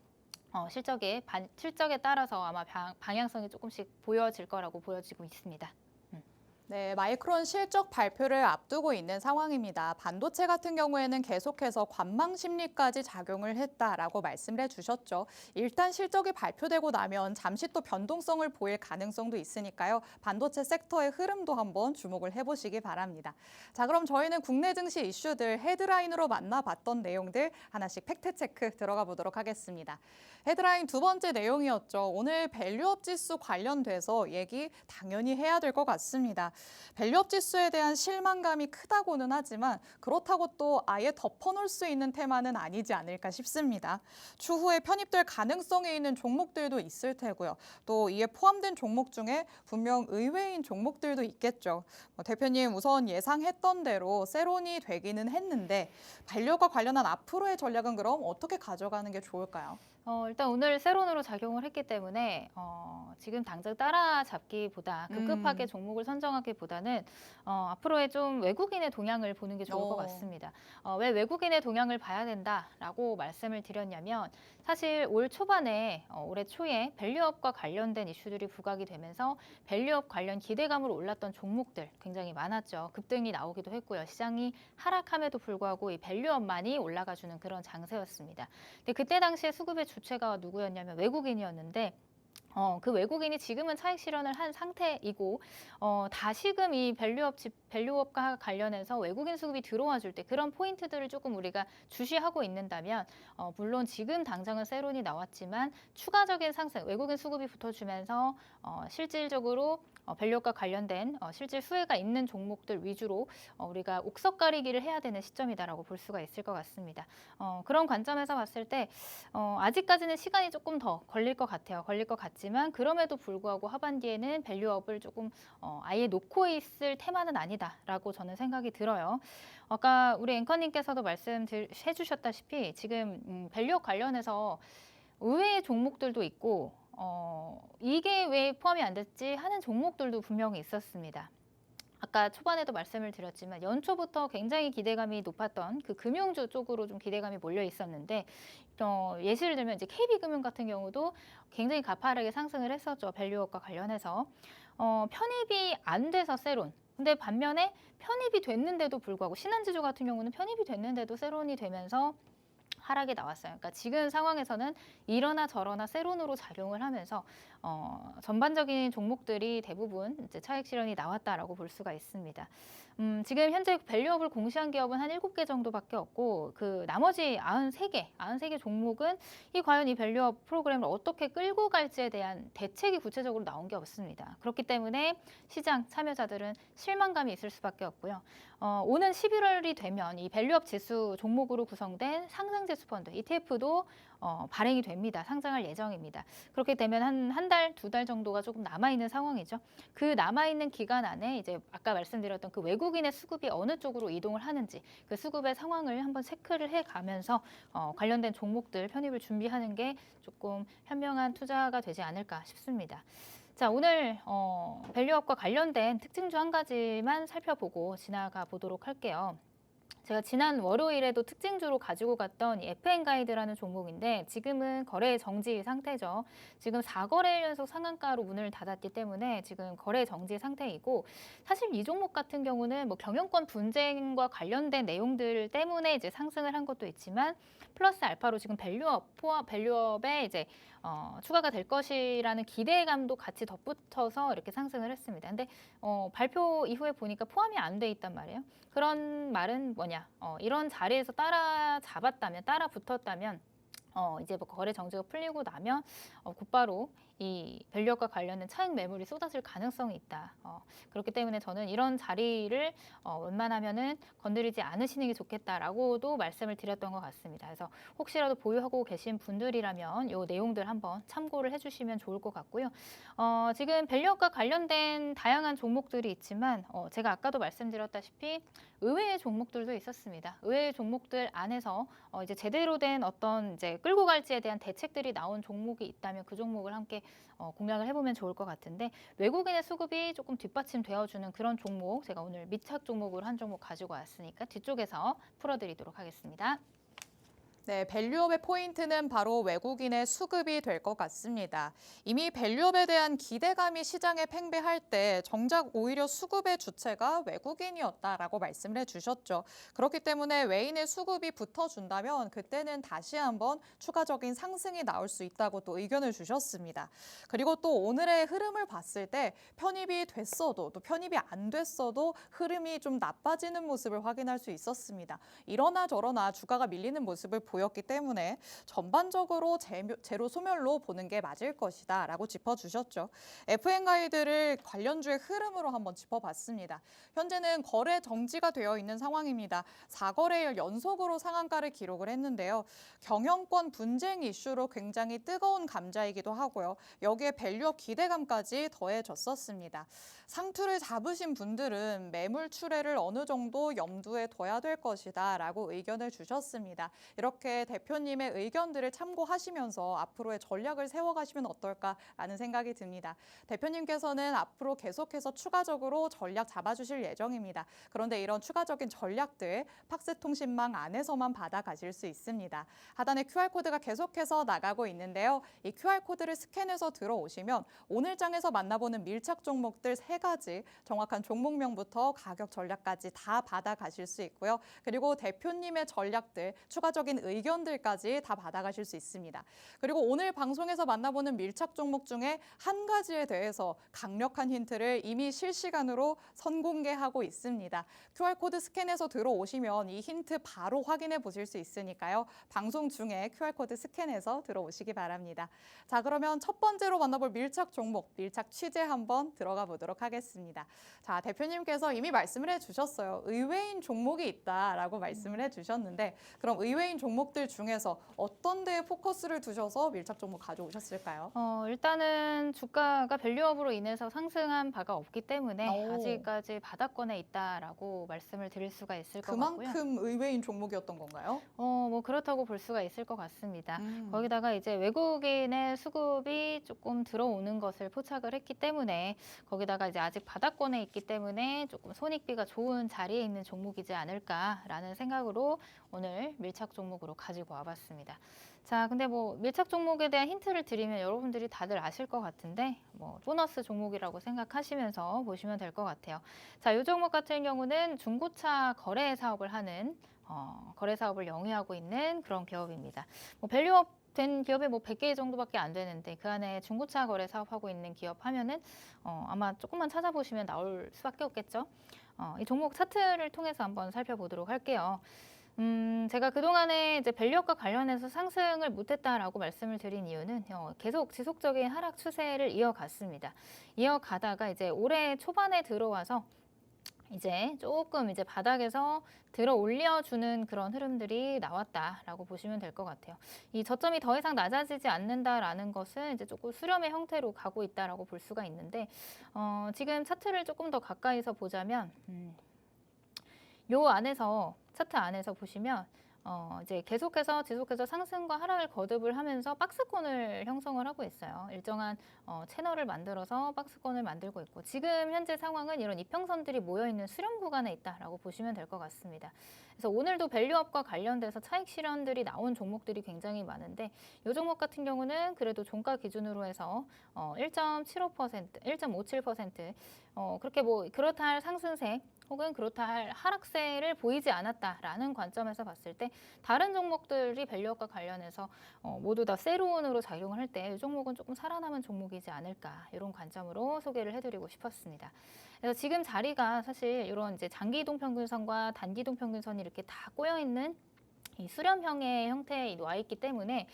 실적에 따라서 아마 방향성이 조금씩 보여질 거라고 보여지고 있습니다. 네, 마이크론 실적 발표를 앞두고 있는 상황입니다. 반도체 같은 경우에는 계속해서 관망 심리까지 작용을 했다라고 말씀을 해주셨죠. 일단 실적이 발표되고 나면 잠시 또 변동성을 보일 가능성도 있으니까요. 반도체 섹터의 흐름도 한번 주목을 해보시기 바랍니다. 자, 그럼 저희는 국내 증시 이슈들 헤드라인으로 만나봤던 내용들 하나씩 팩트체크 들어가 보도록 하겠습니다. 헤드라인 두 번째 내용이었죠. 오늘 밸류업 지수 관련돼서 얘기 당연히 해야 될 것 같습니다. 밸류업 지수에 대한 실망감이 크다고는 하지만 그렇다고 또 아예 덮어놓을 수 있는 테마는 아니지 않을까 싶습니다. 추후에 편입될 가능성이 있는 종목들도 있을 테고요. 또 이에 포함된 종목 중에 분명 의외인 종목들도 있겠죠. 대표님 우선 예상했던 대로 세론이 되기는 했는데 밸류업과 관련한 앞으로의 전략은 그럼 어떻게 가져가는 게 좋을까요? 일단 오늘 세론으로 작용을 했기 때문에 지금 당장 따라잡기보다 급급하게 종목을 선정하기보다는 앞으로의 좀 외국인의 동향을 보는 게 좋을 것 같습니다. 왜 외국인의 동향을 봐야 된다라고 말씀을 드렸냐면 사실 올 초반에 올해 초에 밸류업과 관련된 이슈들이 부각이 되면서 밸류업 관련 기대감으로 올랐던 종목들 굉장히 많았죠. 급등이 나오기도 했고요. 시장이 하락함에도 불구하고 이 밸류업만이 올라가주는 그런 장세였습니다. 근데 그때 당시에 수급의 주체가 누구였냐면 외국인이었는데 그 외국인이 지금은 차익 실현을 한 상태이고 다시금 이 밸류업과 관련해서 외국인 수급이 들어와 줄 때 그런 포인트들을 조금 우리가 주시하고 있는다면 물론 지금 당장은 세론이 나왔지만 추가적인 상승, 외국인 수급이 붙어주면서 실질적으로 밸류업과 관련된 실질 수혜가 있는 종목들 위주로 우리가 옥석 가리기를 해야 되는 시점이다라고 볼 수가 있을 것 같습니다. 그런 관점에서 봤을 때 아직까지는 시간이 조금 더 걸릴 것 같아요. 걸릴 것 같지만 그럼에도 불구하고 하반기에는 밸류업을 조금 아예 놓고 있을 테마는 아니다라고 저는 생각이 들어요. 아까 우리 앵커님께서도 말씀해 주셨다시피 지금 밸류업 관련해서 의외의 종목들도 있고 이게 왜 포함이 안 됐지 하는 종목들도 분명히 있었습니다. 아까 초반에도 말씀을 드렸지만 연초부터 굉장히 기대감이 높았던 그 금융주 쪽으로 좀 기대감이 몰려 있었는데 예시를 들면 이제 KB금융 같은 경우도 굉장히 가파르게 상승을 했었죠. 밸류업과 관련해서 편입이 안 돼서 세론. 근데 반면에 편입이 됐는데도 불구하고 신한지주 같은 경우는 편입이 됐는데도 세론이 되면서 하락이 나왔어요. 그러니까 지금 상황에서는 이러나 저러나 세론으로 작용을 하면서 전반적인 종목들이 대부분 이제 차익 실현이 나왔다라고 볼 수가 있습니다. 지금 현재 밸류업을 공시한 기업은 한 7개 정도밖에 없고 그 나머지 93개 종목은 과연 이 밸류업 프로그램을 어떻게 끌고 갈지에 대한 대책이 구체적으로 나온 게 없습니다. 그렇기 때문에 시장 참여자들은 실망감이 있을 수밖에 없고요. 오는 11월이 되면 이 밸류업 지수 종목으로 구성된 상장지수 펀드 ETF도 발행이 됩니다. 상장할 예정입니다. 그렇게 되면 한 달, 2달 정도가 조금 남아있는 상황이죠. 그 남아있는 기간 안에 이제 아까 말씀드렸던 그 외국인의 수급이 어느 쪽으로 이동을 하는지 그 수급의 상황을 한번 체크를 해가면서 관련된 종목들 편입을 준비하는 게 조금 현명한 투자가 되지 않을까 싶습니다. 자, 오늘 밸류업과 관련된 특징주 한 가지만 살펴보고 지나가 보도록 할게요. 제가 지난 월요일에도 특징주로 가지고 갔던 이 FN가이드라는 종목인데 지금은 거래 정지 상태죠. 지금 4거래일 연속 상한가로 문을 닫았기 때문에 지금 거래 정지 상태이고 사실 이 종목 같은 경우는 뭐 경영권 분쟁과 관련된 내용들 때문에 이제 상승을 한 것도 있지만 플러스 알파로 지금 밸류업에 이제 추가가 될 것이라는 기대감도 같이 덧붙여서 이렇게 상승을 했습니다. 근데 발표 이후에 보니까 포함이 안 돼 있단 말이에요. 그런 말은 뭐냐? 이런 자리에서 따라잡았다면, 따라 붙었다면 이제 뭐 거래 정지가 풀리고 나면 곧바로 이 밸류업과 관련된 차익 매물이 쏟아질 가능성이 있다. 그렇기 때문에 저는 이런 자리를 웬만하면은 건드리지 않으시는 게 좋겠다라고도 말씀을 드렸던 것 같습니다. 그래서 혹시라도 보유하고 계신 분들이라면 이 내용들 한번 참고를 해주시면 좋을 것 같고요. 지금 밸류업과 관련된 다양한 종목들이 있지만 제가 아까도 말씀드렸다시피 의외의 종목들도 있었습니다. 의외의 종목들 안에서 이제 제대로 된 어떤 이제 끌고 갈지에 대한 대책들이 나온 종목이 있다면 그 종목을 함께 공략을 해보면 좋을 것 같은데 외국인의 수급이 조금 뒷받침되어주는 그런 종목 제가 오늘 미착 종목으로 한 종목 가지고 왔으니까 뒤쪽에서 풀어드리도록 하겠습니다. 네, 밸류업의 포인트는 바로 외국인의 수급이 될 것 같습니다. 이미 밸류업에 대한 기대감이 시장에 팽배할 때 정작 오히려 수급의 주체가 외국인이었다라고 말씀을 해주셨죠. 그렇기 때문에 외인의 수급이 붙어준다면 그때는 다시 한번 추가적인 상승이 나올 수 있다고 또 의견을 주셨습니다. 그리고 또 오늘의 흐름을 봤을 때 편입이 됐어도 또 편입이 안 됐어도 흐름이 좀 나빠지는 모습을 확인할 수 있었습니다. 이러나 저러나 주가가 밀리는 모습을 보였기 때문에 전반적으로 제로 소멸로 보는 게 맞을 것이다 라고 짚어주셨죠. FN 가이드를 관련주의 흐름으로 한번 짚어봤습니다. 현재는 거래 정지가 되어 있는 상황입니다. 4거래일 연속으로 상한가를 기록을 했는데요. 경영권 분쟁 이슈로 굉장히 뜨거운 감자이기도 하고요. 여기에 밸류업 기대감까지 더해졌었습니다. 상투를 잡으신 분들은 매물 출회를 어느 정도 염두에 둬야 될 것이다 라고 의견을 주셨습니다. 이렇게 대표님의 의견들을 참고하시면서 앞으로의 전략을 세워가시면 어떨까라는 생각이 듭니다. 대표님께서는 앞으로 계속해서 추가적으로 전략 잡아주실 예정입니다. 그런데 이런 추가적인 전략들 팍스통신망 안에서만 받아가실 수 있습니다. 하단에 QR코드가 계속해서 나가고 있는데요. 이 QR코드를 스캔해서 들어오시면 오늘 장에서 만나보는 밀착 종목들 3가지 정확한 종목명부터 가격 전략까지 다 받아가실 수 있고요. 그리고 대표님의 전략들 추가적인 의견들까지 다 받아가실 수 있습니다. 그리고 오늘 방송에서 만나보는 밀착 종목 중에 한 가지에 대해서 강력한 힌트를 이미 실시간으로 선공개하고 있습니다. QR코드 스캔해서 들어오시면 이 힌트 바로 확인해 보실 수 있으니까요. 방송 중에 QR코드 스캔해서 들어오시기 바랍니다. 자, 그러면 첫 번째로 만나볼 밀착 종목, 밀착 취재 한번 들어가 보도록 하겠습니다. 자, 대표님께서 이미 말씀을 해주셨어요. 의외인 종목이 있다라고 말씀을 해주셨는데 그럼 의외인 종목들 중에서 어떤 데에 포커스를 두셔서 밀착 종목 가져오셨을까요? 일단은 주가가 밸류업으로 인해서 상승한 바가 없기 때문에 아직까지 바닥권에 있다라고 말씀을 드릴 수가 있을 것 같고요. 그만큼 의외인 종목이었던 건가요? 뭐 그렇다고 볼 수가 있을 것 같습니다. 거기다가 이제 외국인의 수급이 조금 들어오는 것을 포착을 했기 때문에 거기다가 이제 아직 바닥권에 있기 때문에 조금 손익비가 좋은 자리에 있는 종목이지 않을까라는 생각으로 오늘 밀착 종목으로 가지고 와봤습니다. 자, 근데 뭐 밀착 종목에 대한 힌트를 드리면 여러분들이 다들 아실 것 같은데 뭐 보너스 종목이라고 생각하시면서 보시면 될 것 같아요. 자, 이 종목 같은 경우는 중고차 거래 사업을 하는 거래 사업을 영위하고 있는 그런 기업입니다. 뭐 밸류업 된 기업이 뭐 100개 정도밖에 안 되는데 그 안에 중고차 거래 사업하고 있는 기업 하면은 아마 조금만 찾아보시면 나올 수밖에 없겠죠. 이 종목 차트를 통해서 한번 살펴보도록 할게요. 제가 그동안에 이제 밸류업과 관련해서 상승을 못했다라고 말씀을 드린 이유는 계속 지속적인 하락 추세를 이어갔습니다. 이어가다가 이제 올해 초반에 들어와서 이제 조금 이제 바닥에서 들어 올려주는 그런 흐름들이 나왔다라고 보시면 될 것 같아요. 이 저점이 더 이상 낮아지지 않는다라는 것은 이제 조금 수렴의 형태로 가고 있다라고 볼 수가 있는데 지금 차트를 조금 더 가까이서 보자면 요 안에서 차트 안에서 보시면 이제 계속해서 지속해서 상승과 하락을 거듭을 하면서 박스권을 형성을 하고 있어요. 일정한 채널을 만들어서 박스권을 만들고 있고 지금 현재 상황은 이런 이평선들이 모여있는 수렴 구간에 있다라고 보시면 될 것 같습니다. 그래서 오늘도 밸류업과 관련돼서 차익 실현들이 나온 종목들이 굉장히 많은데 이 종목 같은 경우는 그래도 종가 기준으로 해서 1.75%, 1.57% 그렇게 뭐 그렇다 할 상승세 혹은 그렇다 할 하락세를 보이지 않았다라는 관점에서 봤을 때 있는데 다른 종목들이 밸류업과 관련해서 모두 다 세론으로 작용을 할 때 이 종목은 조금 살아남은 종목이지 않을까 이런 관점으로 소개를 해드리고 싶었습니다. 그래서 지금 자리가 사실 이런 이제 장기 이동 평균선과 단기 이동 평균선이 이렇게 다 꼬여 있는 이 수렴형의 형태에 와 있기 때문에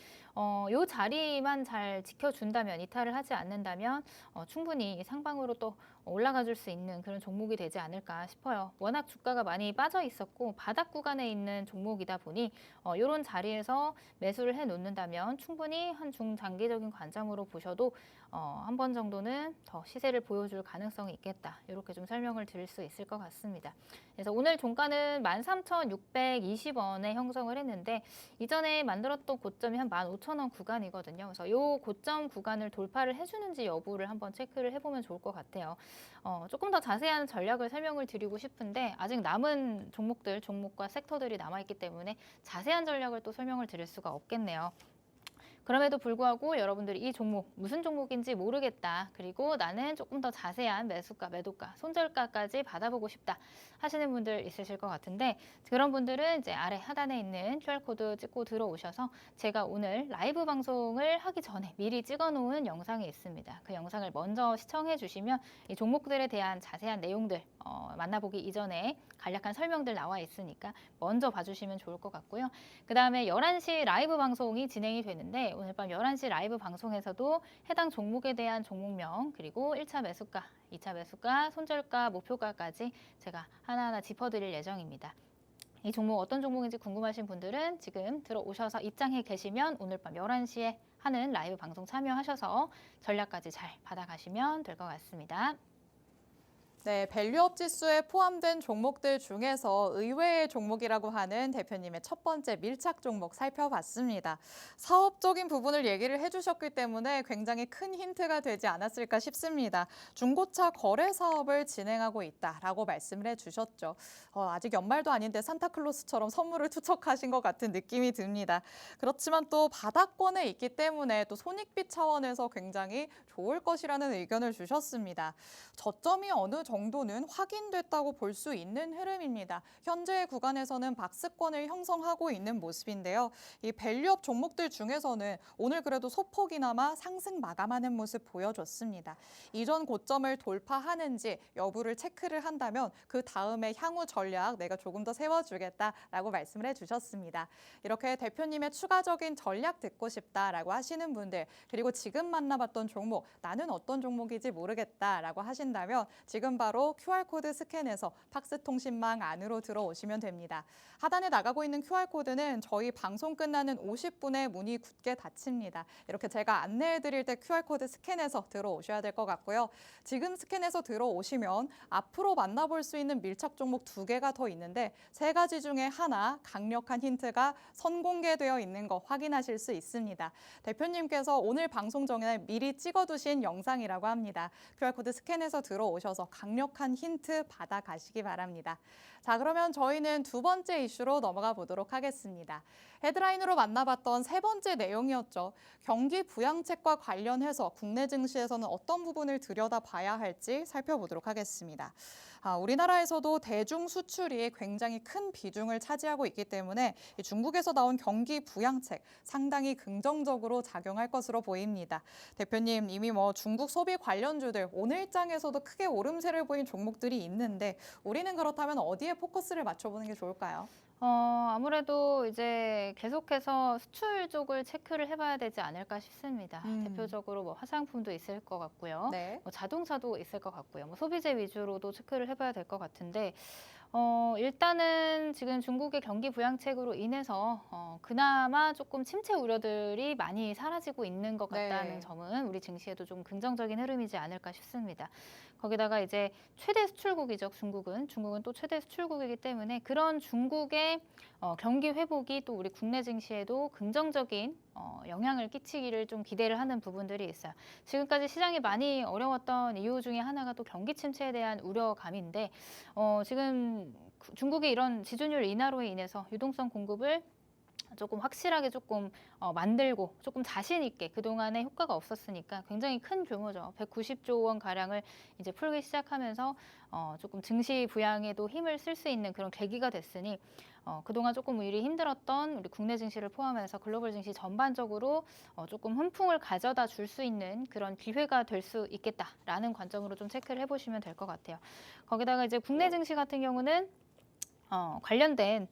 이 자리만 잘 지켜준다면, 이탈을 하지 않는다면 충분히 상방으로 또 올라가 줄 수 있는 그런 종목이 되지 않을까 싶어요. 워낙 주가가 많이 빠져 있었고 바닥 구간에 있는 종목이다 보니 이런 자리에서 매수를 해 놓는다면 충분히 한 중장기적인 관점으로 보셔도 한 번 정도는 더 시세를 보여줄 가능성이 있겠다. 이렇게 좀 설명을 드릴 수 있을 것 같습니다. 그래서 오늘 종가는 13,620원에 형성을 했는데 이전에 만들었던 고점이 한 15,000원 구간이거든요. 그래서 이 고점 구간을 돌파를 해주는지 여부를 한번 체크를 해보면 좋을 것 같아요. 조금 더 자세한 전략을 설명을 드리고 싶은데 아직 남은 종목과 섹터들이 남아있기 때문에 자세한 전략을 또 설명을 드릴 수가 없겠네요. 그럼에도 불구하고 여러분들이 이 종목 무슨 종목인지 모르겠다. 그리고 나는 조금 더 자세한 매수가, 매도가, 손절가까지 받아보고 싶다 하시는 분들 있으실 것 같은데 그런 분들은 이제 아래 하단에 있는 QR코드 찍고 들어오셔서 제가 오늘 라이브 방송을 하기 전에 미리 찍어놓은 영상이 있습니다. 그 영상을 먼저 시청해 주시면 이 종목들에 대한 자세한 내용들 만나보기 이전에 간략한 설명들 나와 있으니까 먼저 봐주시면 좋을 것 같고요. 그 다음에 11시 라이브 방송이 진행이 되는데 오늘 밤 11시 라이브 방송에서도 해당 종목에 대한 종목명 그리고 1차 매수가, 2차 매수가, 손절가, 목표가까지 제가 하나하나 짚어드릴 예정입니다. 이 종목 어떤 종목인지 궁금하신 분들은 지금 들어오셔서 입장해 계시면 오늘 밤 11시에 하는 라이브 방송 참여하셔서 전략까지 잘 받아가시면 될 것 같습니다. 네, 밸류업 지수에 포함된 종목들 중에서 의외의 종목이라고 하는 대표님의 첫 번째 밀착 종목 살펴봤습니다. 사업적인 부분을 얘기를 해주셨기 때문에 굉장히 큰 힌트가 되지 않았을까 싶습니다. 중고차 거래 사업을 진행하고 있다라고 말씀을 해주셨죠. 아직 연말도 아닌데 산타클로스처럼 선물을 투척하신 것 같은 느낌이 듭니다. 그렇지만 또 바닥권에 있기 때문에 또 손익비 차원에서 굉장히 좋을 것이라는 의견을 주셨습니다. 저점이 어느 정도는 확인됐다고 볼 수 있는 흐름입니다. 현재 구간에서는 박스권을 형성하고 있는 모습인데요. 이 밸류업 종목들 중에서는 오늘 그래도 소폭이나마 상승 마감하는 모습 보여줬습니다. 이전 고점을 돌파하는지 여부를 체크를 한다면 그 다음에 향후 전략 내가 조금 더 세워주겠다라고 말씀을 해주셨습니다. 이렇게 대표님의 추가적인 전략 듣고 싶다라고 하시는 분들 그리고 지금 만나봤던 종목 나는 어떤 종목인지 모르겠다라고 하신다면 지금 바로 QR코드 스캔해서 팍스통신망 안으로 들어오시면 됩니다. 하단에 나가고 있는 QR코드는 저희 방송 끝나는 50분에 문이 굳게 닫힙니다. 이렇게 제가 안내해드릴 때 QR코드 스캔해서 들어오셔야 될 것 같고요. 지금 스캔해서 들어오시면 앞으로 만나볼 수 있는 밀착 종목 2개가 더 있는데 3가지 중에 하나 강력한 힌트가 선공개되어 있는 거 확인하실 수 있습니다. 대표님께서 오늘 방송 전에 미리 찍어두신 영상이라고 합니다. QR코드 스캔해서 들어오셔서 강력한 힌트 받아가시기 바랍니다. 자, 그러면 저희는 두 번째 이슈로 넘어가 보도록 하겠습니다. 헤드라인으로 만나봤던 세 번째 내용이었죠. 경기 부양책과 관련해서 국내 증시에서는 어떤 부분을 들여다봐야 할지 살펴보도록 하겠습니다. 우리나라에서도 대중 수출이 굉장히 큰 비중을 차지하고 있기 때문에 중국에서 나온 경기 부양책 상당히 긍정적으로 작용할 것으로 보입니다. 대표님 이미 중국 소비 관련주들 오늘장에서도 크게 오름세를 보인 종목들이 있는데 우리는 그렇다면 어디에 포커스를 맞춰보는 게 좋을까요? 아무래도 이제 계속해서 수출 쪽을 체크를 해봐야 되지 않을까 싶습니다. 대표적으로 화장품도 있을 것 같고요. 네. 자동차도 있을 것 같고요. 소비재 위주로도 체크를 해봐야 될 것 같은데 일단은 지금 중국의 경기 부양책으로 인해서 그나마 조금 침체 우려들이 많이 사라지고 있는 것 같다는 네. 점은 우리 증시에도 좀 긍정적인 흐름이지 않을까 싶습니다. 거기다가 이제 최대 수출국이죠, 중국은. 중국은 또 최대 수출국이기 때문에 그런 중국의 경기 회복이 또 우리 국내 증시에도 긍정적인 영향을 끼치기를 좀 기대를 하는 부분들이 있어요. 지금까지 시장이 많이 어려웠던 이유 중에 하나가 또 경기 침체에 대한 우려감인데 지금 중국의 이런 지준율 인하로 인해서 유동성 공급을 조금 확실하게 조금 만들고 조금 자신 있게 그동안에 효과가 없었으니까 굉장히 큰 규모죠. 190조 원 가량을 이제 풀기 시작하면서 조금 증시 부양에도 힘을 쓸 수 있는 그런 계기가 됐으니 그동안 조금 일이 힘들었던 우리 국내 증시를 포함해서 글로벌 증시 전반적으로 조금 훈풍을 가져다 줄 수 있는 그런 기회가 될 수 있겠다라는 관점으로 좀 체크를 해보시면 될 것 같아요. 거기다가 이제 국내 증시 같은 경우는 관련된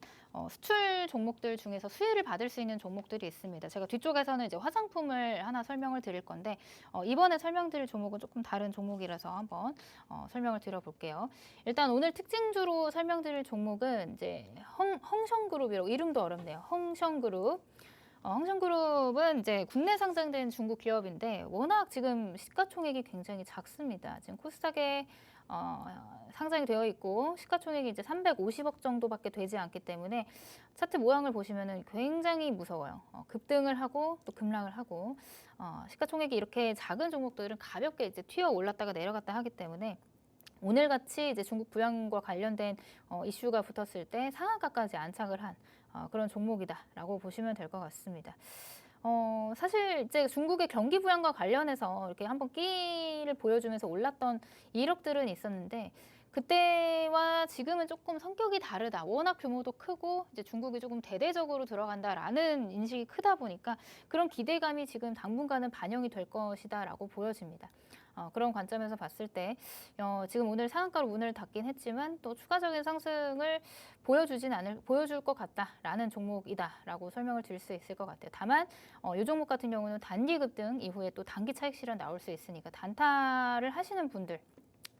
수출 종목들 중에서 수혜를 받을 수 있는 종목들이 있습니다. 제가 뒤쪽에서는 이제 화장품을 하나 설명을 드릴 건데 이번에 설명드릴 종목은 조금 다른 종목이라서 한번 설명을 드려볼게요. 일단 오늘 특징주로 설명드릴 종목은 이제 헝성그룹이라고 이름도 어렵네요. 헝성그룹. 헝성그룹은 이제 국내 상장된 중국 기업인데 워낙 지금 시가총액이 굉장히 작습니다. 지금 코스닥에 상장이 되어 있고 시가총액이 이제 350억 정도밖에 되지 않기 때문에 차트 모양을 보시면은 굉장히 무서워요. 급등을 하고 또 급락을 하고 시가총액이 이렇게 작은 종목들은 가볍게 이제 튀어 올랐다가 내려갔다 하기 때문에 오늘같이 이제 중국 부양과 관련된 이슈가 붙었을 때 상한가까지 안착을 한 그런 종목이다라고 보시면 될 것 같습니다. 사실 이제 중국의 경기 부양과 관련해서 이렇게 한번 끼를 보여주면서 올랐던 이력들은 있었는데 그때와 지금은 조금 성격이 다르다. 워낙 규모도 크고 이제 중국이 조금 대대적으로 들어간다라는 인식이 크다 보니까 그런 기대감이 지금 당분간은 반영이 될 것이다라고 보여집니다. 그런 관점에서 봤을 때 지금 오늘 상한가로 문을 닫긴 했지만 또 추가적인 상승을 보여줄 것 같다라는 종목이다라고 설명을 드릴 수 있을 것 같아요. 다만 이 종목 같은 경우는 단기 급등 이후에 또 단기 차익 실현 나올 수 있으니까 단타를 하시는 분들,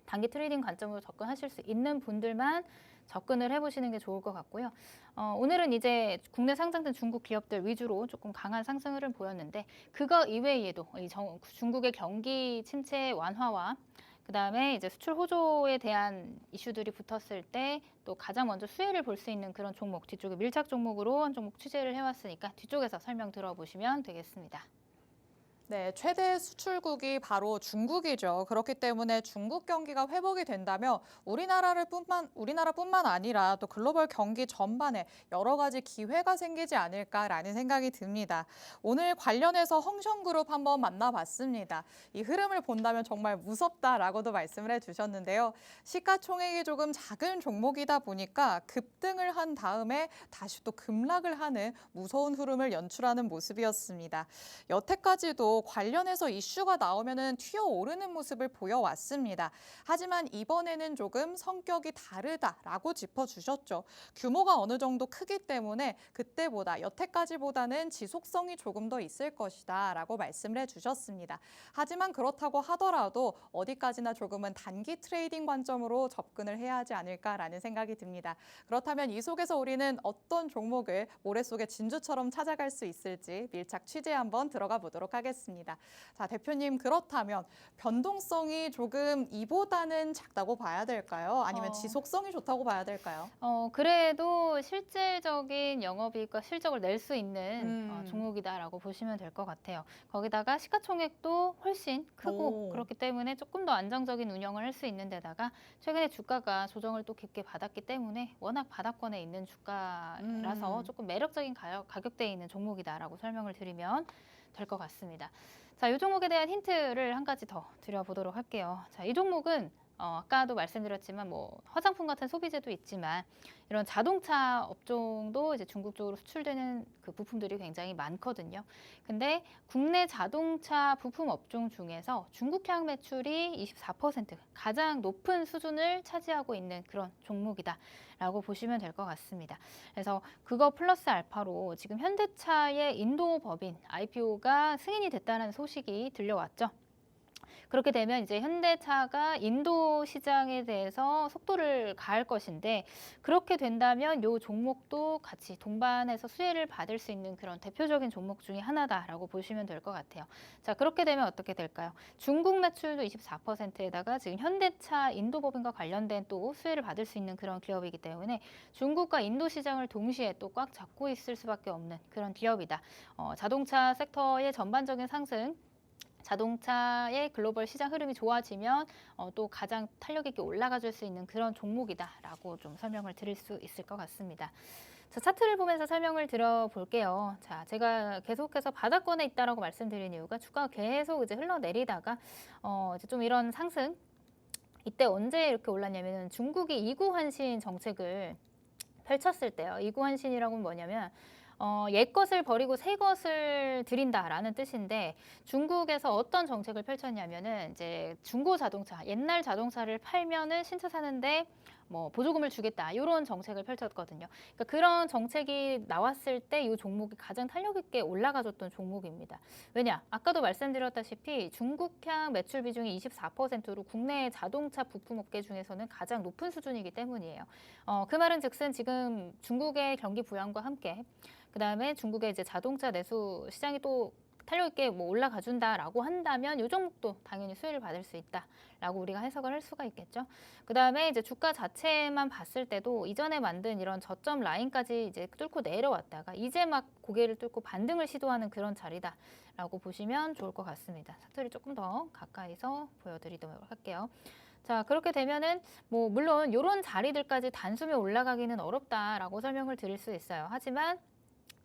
단기 트레이딩 관점으로 접근하실 수 있는 분들만 접근을 해보시는 게 좋을 것 같고요. 오늘은 이제 국내 상장된 중국 기업들 위주로 조금 강한 상승 흐름 보였는데 그거 이외에도 중국의 경기 침체 완화와 그다음에 이제 수출 호조에 대한 이슈들이 붙었을 때 또 가장 먼저 수혜를 볼 수 있는 그런 종목 뒤쪽에 밀착 종목으로 한 종목 취재를 해왔으니까 뒤쪽에서 설명 들어보시면 되겠습니다. 네, 최대 수출국이 바로 중국이죠. 그렇기 때문에 중국 경기가 회복이 된다면 우리나라뿐만 아니라 또 글로벌 경기 전반에 여러 가지 기회가 생기지 않을까라는 생각이 듭니다. 오늘 관련해서 헝성그룹 한번 만나봤습니다. 이 흐름을 본다면 정말 무섭다라고도 말씀을 해주셨는데요. 시가총액이 조금 작은 종목이다 보니까 급등을 한 다음에 다시 또 급락을 하는 무서운 흐름을 연출하는 모습이었습니다. 여태까지도 관련해서 이슈가 나오면은 튀어오르는 모습을 보여왔습니다. 하지만 이번에는 조금 성격이 다르다라고 짚어주셨죠. 규모가 어느 정도 크기 때문에 그때보다 여태까지보다는 지속성이 조금 더 있을 것이다라고 말씀을 해주셨습니다. 하지만 그렇다고 하더라도 어디까지나 조금은 단기 트레이딩 관점으로 접근을 해야 하지 않을까라는 생각이 듭니다. 그렇다면 이 속에서 우리는 어떤 종목을 모래 속의 진주처럼 찾아갈 수 있을지 밀착 취재 한번 들어가 보도록 하겠습니다. 자, 대표님 그렇다면 변동성이 조금 이보다는 작다고 봐야 될까요? 아니면 지속성이 좋다고 봐야 될까요? 그래도 실질적인 영업이익과 실적을 낼 수 있는 종목이다라고 보시면 될 것 같아요. 거기다가 시가총액도 훨씬 크고 그렇기 때문에 조금 더 안정적인 운영을 할 수 있는 데다가 최근에 주가가 조정을 또 깊게 받았기 때문에 워낙 바닥권에 있는 주가라서 조금 매력적인 가격대에 있는 종목이다라고 설명을 드리면 될 것 같습니다. 자, 이 종목에 대한 힌트를 한 가지 더 드려보도록 할게요. 자, 이 종목은 아까도 말씀드렸지만 뭐 화장품 같은 소비재도 있지만 이런 자동차 업종도 이제 중국 쪽으로 수출되는 그 부품들이 굉장히 많거든요. 근데 국내 자동차 부품 업종 중에서 중국향 매출이 24% 가장 높은 수준을 차지하고 있는 그런 종목이다라고 보시면 될 것 같습니다. 그래서 그거 플러스 알파로 지금 현대차의 인도 법인 IPO가 승인이 됐다는 소식이 들려왔죠. 그렇게 되면 이제 현대차가 인도 시장에 대해서 속도를 가할 것인데 그렇게 된다면 이 종목도 같이 동반해서 수혜를 받을 수 있는 그런 대표적인 종목 중에 하나다라고 보시면 될 것 같아요. 자, 그렇게 되면 어떻게 될까요? 중국 매출도 24%에다가 지금 현대차 인도 법인과 관련된 또 수혜를 받을 수 있는 그런 기업이기 때문에 중국과 인도 시장을 동시에 또 꽉 잡고 있을 수밖에 없는 그런 기업이다. 자동차 섹터의 전반적인 상승 자동차의 글로벌 시장 흐름이 좋아지면 또 가장 탄력 있게 올라가 줄 수 있는 그런 종목이다라고 좀 설명을 드릴 수 있을 것 같습니다. 자, 차트를 보면서 설명을 드려볼게요. 자, 제가 계속해서 바닥권에 있다라고 말씀드린 이유가 주가가 계속 이제 흘러내리다가 이제 좀 이런 상승 이때 언제 이렇게 올랐냐면은 중국이 이구환신 정책을 펼쳤을 때요. 이구환신이라고는 뭐냐면 옛 것을 버리고 새 것을 드린다라는 뜻인데 중국에서 어떤 정책을 펼쳤냐면은 이제 중고 자동차, 옛날 자동차를 팔면은 신차 사는데 뭐 보조금을 주겠다 이런 정책을 펼쳤거든요. 그러니까 그런 정책이 나왔을 때 이 종목이 가장 탄력 있게 올라가줬던 종목입니다. 왜냐? 아까도 말씀드렸다시피 중국향 매출 비중이 24%로 국내 자동차 부품 업계 중에서는 가장 높은 수준이기 때문이에요. 그 말은 즉슨 지금 중국의 경기 부양과 함께 그다음에 중국의 이제 자동차 내수 시장이 또 탄력 있게 뭐 올라가 준다라고 한다면 이 종목도 당연히 수혜를 받을 수 있다라고 우리가 해석을 할 수가 있겠죠. 그다음에 이제 주가 자체만 봤을 때도 이전에 만든 이런 저점 라인까지 이제 뚫고 내려왔다가 이제 막 고개를 뚫고 반등을 시도하는 그런 자리다라고 보시면 좋을 것 같습니다. 차트를 조금 더 가까이서 보여드리도록 할게요. 자, 그렇게 되면은 뭐 물론 이런 자리들까지 단숨에 올라가기는 어렵다라고 설명을 드릴 수 있어요. 하지만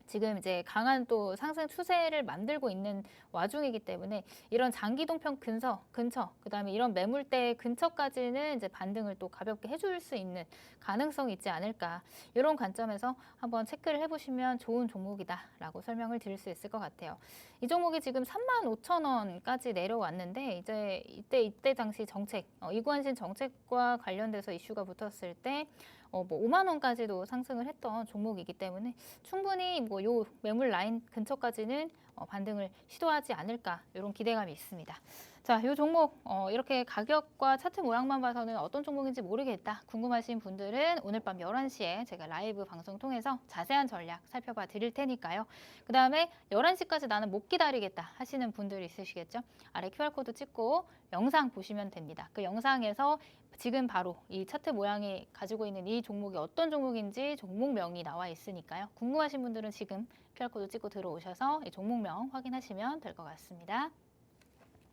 지금 이제 강한 또 상승 추세를 만들고 있는 와중이기 때문에 이런 장기동평 근처, 그다음에 이런 매물대 근처까지는 이제 반등을 또 가볍게 해줄 수 있는 가능성이 있지 않을까 이런 관점에서 한번 체크를 해보시면 좋은 종목이다라고 설명을 드릴 수 있을 것 같아요. 이 종목이 지금 35,000원까지 내려왔는데 이제 이때 당시 정책, 이구환신 정책과 관련돼서 이슈가 붙었을 때 뭐 5만 원까지도 상승을 했던 종목이기 때문에 충분히 뭐 요 매물 라인 근처까지는 반등을 시도하지 않을까 이런 기대감이 있습니다. 자, 요 종목 이렇게 가격과 차트 모양만 봐서는 어떤 종목인지 모르겠다 궁금하신 분들은 오늘 밤 11시에 제가 라이브 방송 통해서 자세한 전략 살펴봐 드릴 테니까요. 그 다음에 11시까지 나는 못 기다리겠다 하시는 분들이 있으시겠죠. 아래 QR코드 찍고 영상 보시면 됩니다. 그 영상에서 지금 바로 이 차트 모양이 가지고 있는 이 종목이 어떤 종목인지 종목명이 나와 있으니까요. 궁금하신 분들은 지금 QR코드 찍고 들어오셔서 이 종목명 확인하시면 될 것 같습니다.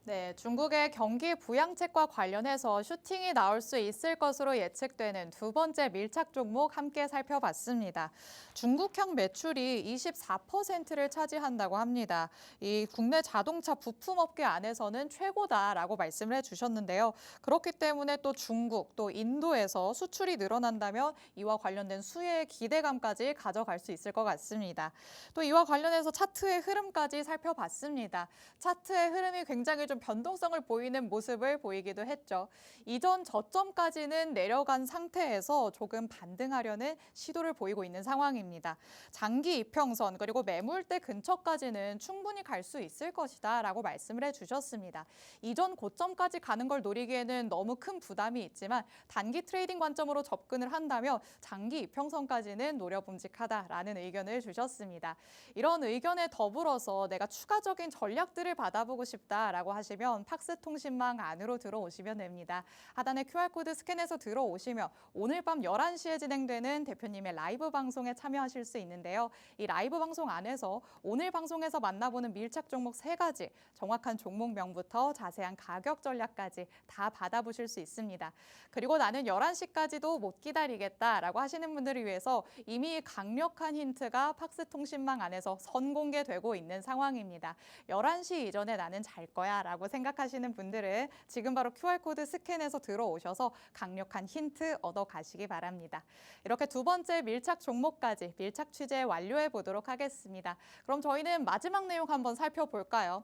네, 중국의 경기 부양책과 관련해서 슈팅이 나올 수 있을 것으로 예측되는 두 번째 밀착 종목 함께 살펴봤습니다. 중국향 매출이 24%를 차지한다고 합니다. 이 국내 자동차 부품업계 안에서는 최고다라고 말씀을 해주셨는데요. 그렇기 때문에 또 중국, 또 인도에서 수출이 늘어난다면 이와 관련된 수혜의 기대감까지 가져갈 수 있을 것 같습니다. 또 이와 관련해서 차트의 흐름까지 살펴봤습니다. 차트의 흐름이 굉장히 좀 변동성을 보이는 모습을 보이기도 했죠. 이전 저점까지는 내려간 상태에서 조금 반등하려는 시도를 보이고 있는 상황입니다. 장기 이평선 그리고 매물대 근처까지는 충분히 갈 수 있을 것이다 라고 말씀을 해주셨습니다. 이전 고점까지 가는 걸 노리기에는 너무 큰 부담이 있지만 단기 트레이딩 관점으로 접근을 한다면 장기 이평선까지는 노려봄직하다라는 의견을 주셨습니다. 이런 의견에 더불어서 내가 추가적인 전략들을 받아보고 싶다라고 하시면 팍스통신망 안으로 들어오시면 됩니다. 하단에 QR코드 스캔해서 들어오시면 오늘 밤 11시에 진행되는 대표님의 라이브 방송에 참여하실 수 있는데요. 이 라이브 방송 안에서 오늘 방송에서 만나보는 밀착 종목 3가지, 정확한 종목명부터 자세한 가격 전략까지 다 받아보실 수 있습니다. 그리고 나는 11시까지도 못 기다리겠다라고 하시는 분들을 위해서 이미 강력한 힌트가 팍스통신망 안에서 선공개되고 있는 상황입니다. 11시 이전에 나는 잘 거야 라고 생각하시는 분들은 지금 바로 QR코드 스캔해서 들어오셔서 강력한 힌트 얻어 가시기 바랍니다. 이렇게 두 번째 밀착 종목까지 밀착 취재 완료해 보도록 하겠습니다. 그럼 저희는 마지막 내용 한번 살펴볼까요?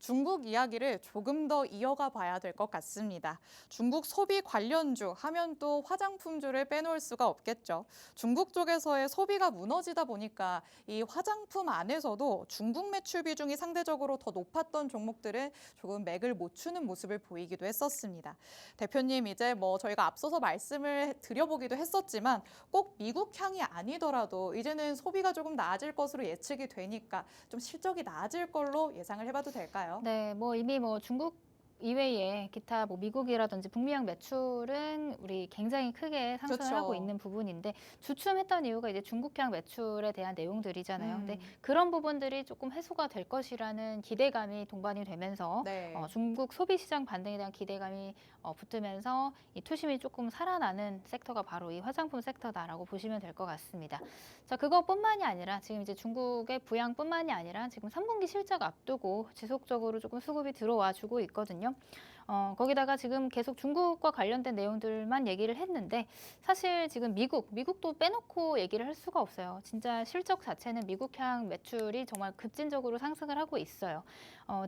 중국 이야기를 조금 더 이어가 봐야 될 것 같습니다. 중국 소비 관련주 하면 또 화장품주를 빼놓을 수가 없겠죠. 중국 쪽에서의 소비가 무너지다 보니까 이 화장품 안에서도 중국 매출 비중이 상대적으로 더 높았던 종목들은 조금 맥을 못 추는 모습을 보이기도 했었습니다. 대표님 이제 뭐 저희가 앞서서 말씀을 드려보기도 했었지만 꼭 미국 향이 아니더라도 이제는 소비가 조금 나아질 것으로 예측이 되니까 좀 실적이 나아질 걸로 예상을 해봐도 될까요? 네, 뭐 이미 뭐 중국 이외에 기타 뭐 미국이라든지 북미양 매출은 우리 굉장히 크게 상승을 그렇죠. 하고 있는 부분인데 주춤했던 이유가 이제 중국향 매출에 대한 내용들이잖아요. 근데 음. 그런 부분들이 조금 해소가 될 것이라는 기대감이 동반이 되면서 네. 중국 소비 시장 반등에 대한 기대감이 붙으면서 이 투심이 조금 살아나는 섹터가 바로 이 화장품 섹터다라고 보시면 될 것 같습니다. 자, 그것뿐만이 아니라 지금 이제 중국의 부양뿐만이 아니라 지금 3분기 실적 앞두고 지속적으로 조금 수급이 들어와 주고 있거든요. 거기다가 지금 계속 중국과 관련된 내용들만 얘기를 했는데 사실 지금 미국도 빼놓고 얘기를 할 수가 없어요. 진짜 실적 자체는 미국향 매출이 정말 급진적으로 상승을 하고 있어요.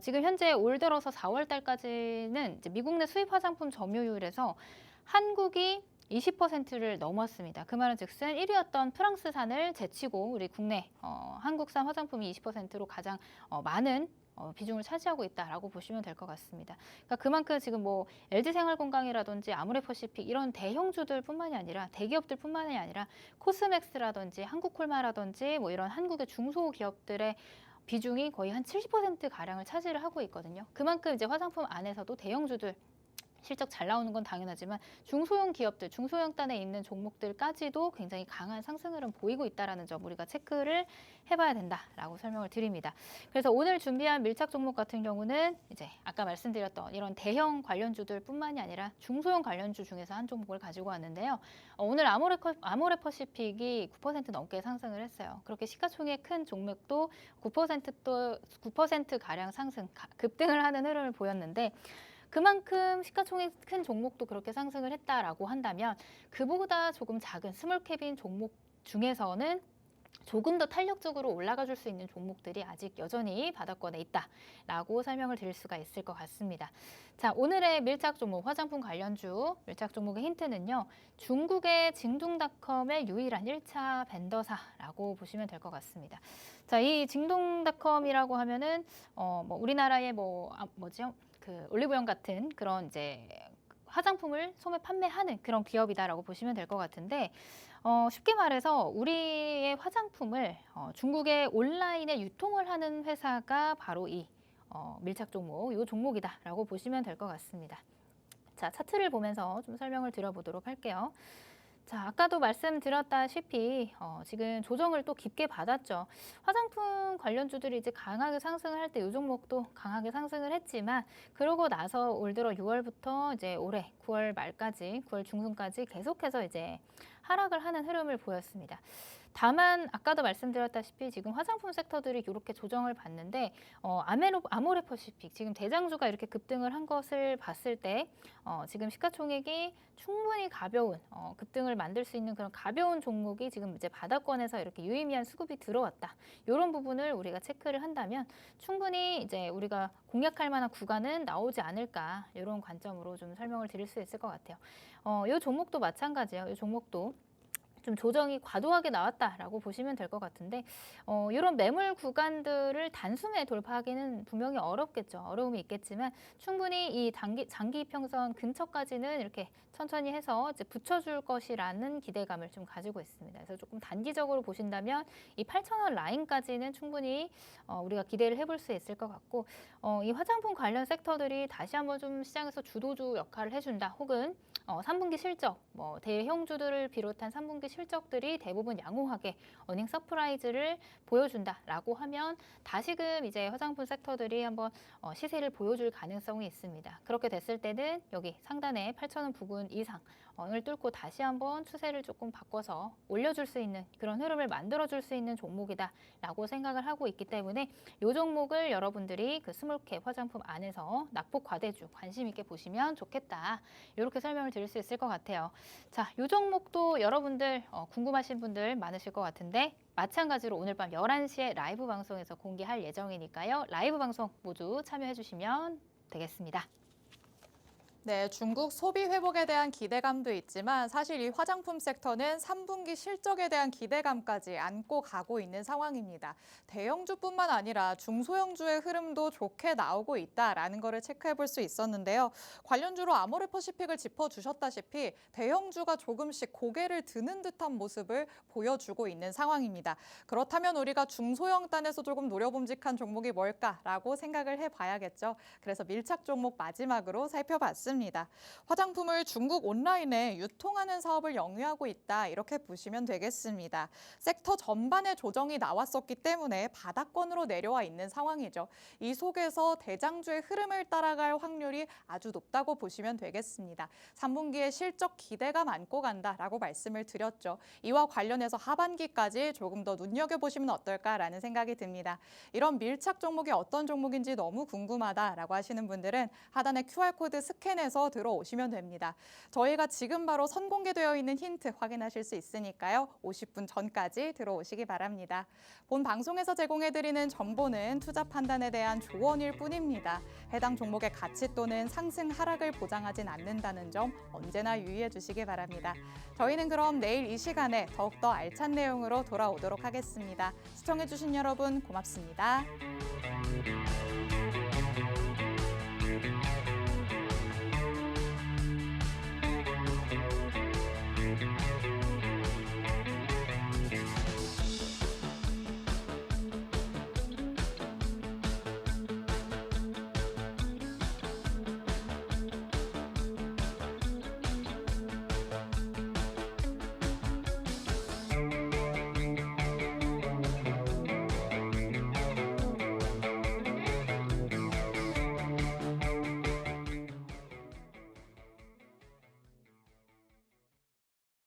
지금 현재 올 들어서 4월 달까지는 이제 미국 내 수입 화장품 점유율에서 한국이 20%를 넘었습니다. 그 말은 즉슨 1위였던 프랑스산을 제치고 우리 국내 한국산 화장품이 20%로 가장 많은 비중을 차지하고 있다라고 보시면 될 것 같습니다. 그러니까 그만큼 지금 뭐 LG생활건강이라든지 아모레퍼시픽 이런 대형주들뿐만이 아니라 대기업들뿐만이 아니라 코스맥스라든지 한국콜마라든지 뭐 이런 한국의 중소기업들의 비중이 거의 한 70% 가량을 차지를 하고 있거든요. 그만큼 이제 화장품 안에서도 대형주들 실적 잘 나오는 건 당연하지만 중소형 기업들, 중소형단에 있는 종목들까지도 굉장히 강한 상승 흐름 보이고 있다는 점 우리가 체크를 해봐야 된다라고 설명을 드립니다. 그래서 오늘 준비한 밀착 종목 같은 경우는 이제 아까 말씀드렸던 이런 대형 관련주들뿐만이 아니라 중소형 관련주 중에서 한 종목을 가지고 왔는데요. 오늘 아모레퍼시픽이 9% 넘게 상승을 했어요. 그렇게 시가총액 큰 종목도 9% 가량 상승, 급등을 하는 흐름을 보였는데. 그만큼 시가총액 큰 종목도 그렇게 상승을 했다라고 한다면 그보다 조금 작은 스몰캡인 종목 중에서는 조금 더 탄력적으로 올라가 줄 수 있는 종목들이 아직 여전히 바닥권에 있다라고 설명을 드릴 수가 있을 것 같습니다. 자, 오늘의 밀착 종목, 화장품 관련주 밀착 종목의 힌트는요. 중국의 징동닷컴의 유일한 1차 벤더사라고 보시면 될 것 같습니다. 자, 이 징동닷컴이라고 하면은 뭐 우리나라의 뭐죠? 그 올리브영 같은 그런 이제 화장품을 소매 판매하는 그런 기업이다라고 보시면 될 것 같은데 쉽게 말해서 우리의 화장품을 중국의 온라인에 유통을 하는 회사가 바로 이 밀착 종목, 이 종목이다라고 보시면 될 것 같습니다. 자, 차트를 보면서 좀 설명을 드려보도록 할게요. 자, 아까도 말씀드렸다시피 지금 조정을 또 깊게 받았죠. 화장품 관련주들이 이제 강하게 상승을 할 때 이 종목도 강하게 상승을 했지만 그러고 나서 올 들어 6월부터 이제 올해 9월 말까지 9월 중순까지 계속해서 이제 하락을 하는 흐름을 보였습니다. 다만 아까도 말씀드렸다시피 지금 화장품 섹터들이 이렇게 조정을 받는데 아모레퍼시픽 지금 대장주가 이렇게 급등을 한 것을 봤을 때 지금 시가총액이 충분히 가벼운 급등을 만들 수 있는 그런 가벼운 종목이 지금 이제 바닥권에서 이렇게 유의미한 수급이 들어왔다. 이런 부분을 우리가 체크를 한다면 충분히 이제 우리가 공략할 만한 구간은 나오지 않을까 이런 관점으로 좀 설명을 드릴 수 있을 것 같아요. 이 종목도 마찬가지예요. 이 종목도 좀 조정이 과도하게 나왔다라고 보시면 될 것 같은데 이런 매물 구간들을 단숨에 돌파하기는 분명히 어렵겠죠. 어려움이 있겠지만 충분히 이 장기 평선 근처까지는 이렇게 천천히 해서 이제 붙여줄 것이라는 기대감을 좀 가지고 있습니다. 그래서 조금 단기적으로 보신다면 이 8,000원 라인까지는 충분히 우리가 기대를 해볼 수 있을 것 같고 이 화장품 관련 섹터들이 다시 한번 좀 시장에서 주도주 역할을 해준다. 혹은 3분기 실적, 뭐 대형주들을 비롯한 3분기 실적들이 대부분 양호하게 어닝 서프라이즈를 보여준다라고 하면 다시금 이제 화장품 섹터들이 한번 시세를 보여줄 가능성이 있습니다. 그렇게 됐을 때는 여기 상단에 8,000원 부근 이상을 뚫고 다시 한번 추세를 조금 바꿔서 올려줄 수 있는 그런 흐름을 만들어줄 수 있는 종목이다라고 생각을 하고 있기 때문에 이 종목을 여러분들이 그 스몰캡 화장품 안에서 낙폭 과대주 관심 있게 보시면 좋겠다. 이렇게 설명을 드릴 수 있을 것 같아요. 자, 이 종목도 여러분들 궁금하신 분들 많으실 것 같은데 마찬가지로 오늘 밤 11시에 라이브 방송에서 공개할 예정이니까요. 라이브 방송 모두 참여해 주시면 되겠습니다. 네, 중국 소비 회복에 대한 기대감도 있지만 사실 이 화장품 섹터는 3분기 실적에 대한 기대감까지 안고 가고 있는 상황입니다. 대형주뿐만 아니라 중소형주의 흐름도 좋게 나오고 있다라는 거를 체크해 볼 수 있었는데요. 관련주로 아모레퍼시픽을 짚어주셨다시피 대형주가 조금씩 고개를 드는 듯한 모습을 보여주고 있는 상황입니다. 그렇다면 우리가 중소형 단에서 조금 노려봄직한 종목이 뭘까라고 생각을 해봐야겠죠. 그래서 밀착 종목 마지막으로 살펴봤습니다. 화장품을 중국 온라인에 유통하는 사업을 영위하고 있다 이렇게 보시면 되겠습니다. 섹터 전반의 조정이 나왔었기 때문에 바닥권으로 내려와 있는 상황이죠. 이 속에서 대장주의 흐름을 따라갈 확률이 아주 높다고 보시면 되겠습니다. 3분기에 실적 기대감 안고 간다라고 말씀을 드렸죠. 이와 관련해서 하반기까지 조금 더 눈여겨보시면 어떨까라는 생각이 듭니다. 이런 밀착 종목이 어떤 종목인지 너무 궁금하다라고 하시는 분들은 하단의 QR코드 스캔해서 들어오시면 됩니다. 저희가 지금 바로 선공개되어 있는 힌트 확인하실 수 있으니까요. 50분 전까지 들어오시기 바랍니다. 본 방송에서 제공해드리는 정보는 투자 판단에 대한 조언일 뿐입니다. 해당 종목의 가치 또는 상승 하락을 보장하진 않는다는 점 언제나 유의해 주시기 바랍니다. 저희는 그럼 내일 이 시간에 더욱더 알찬 내용으로 돌아오도록 하겠습니다. 시청해주신 여러분 고맙습니다.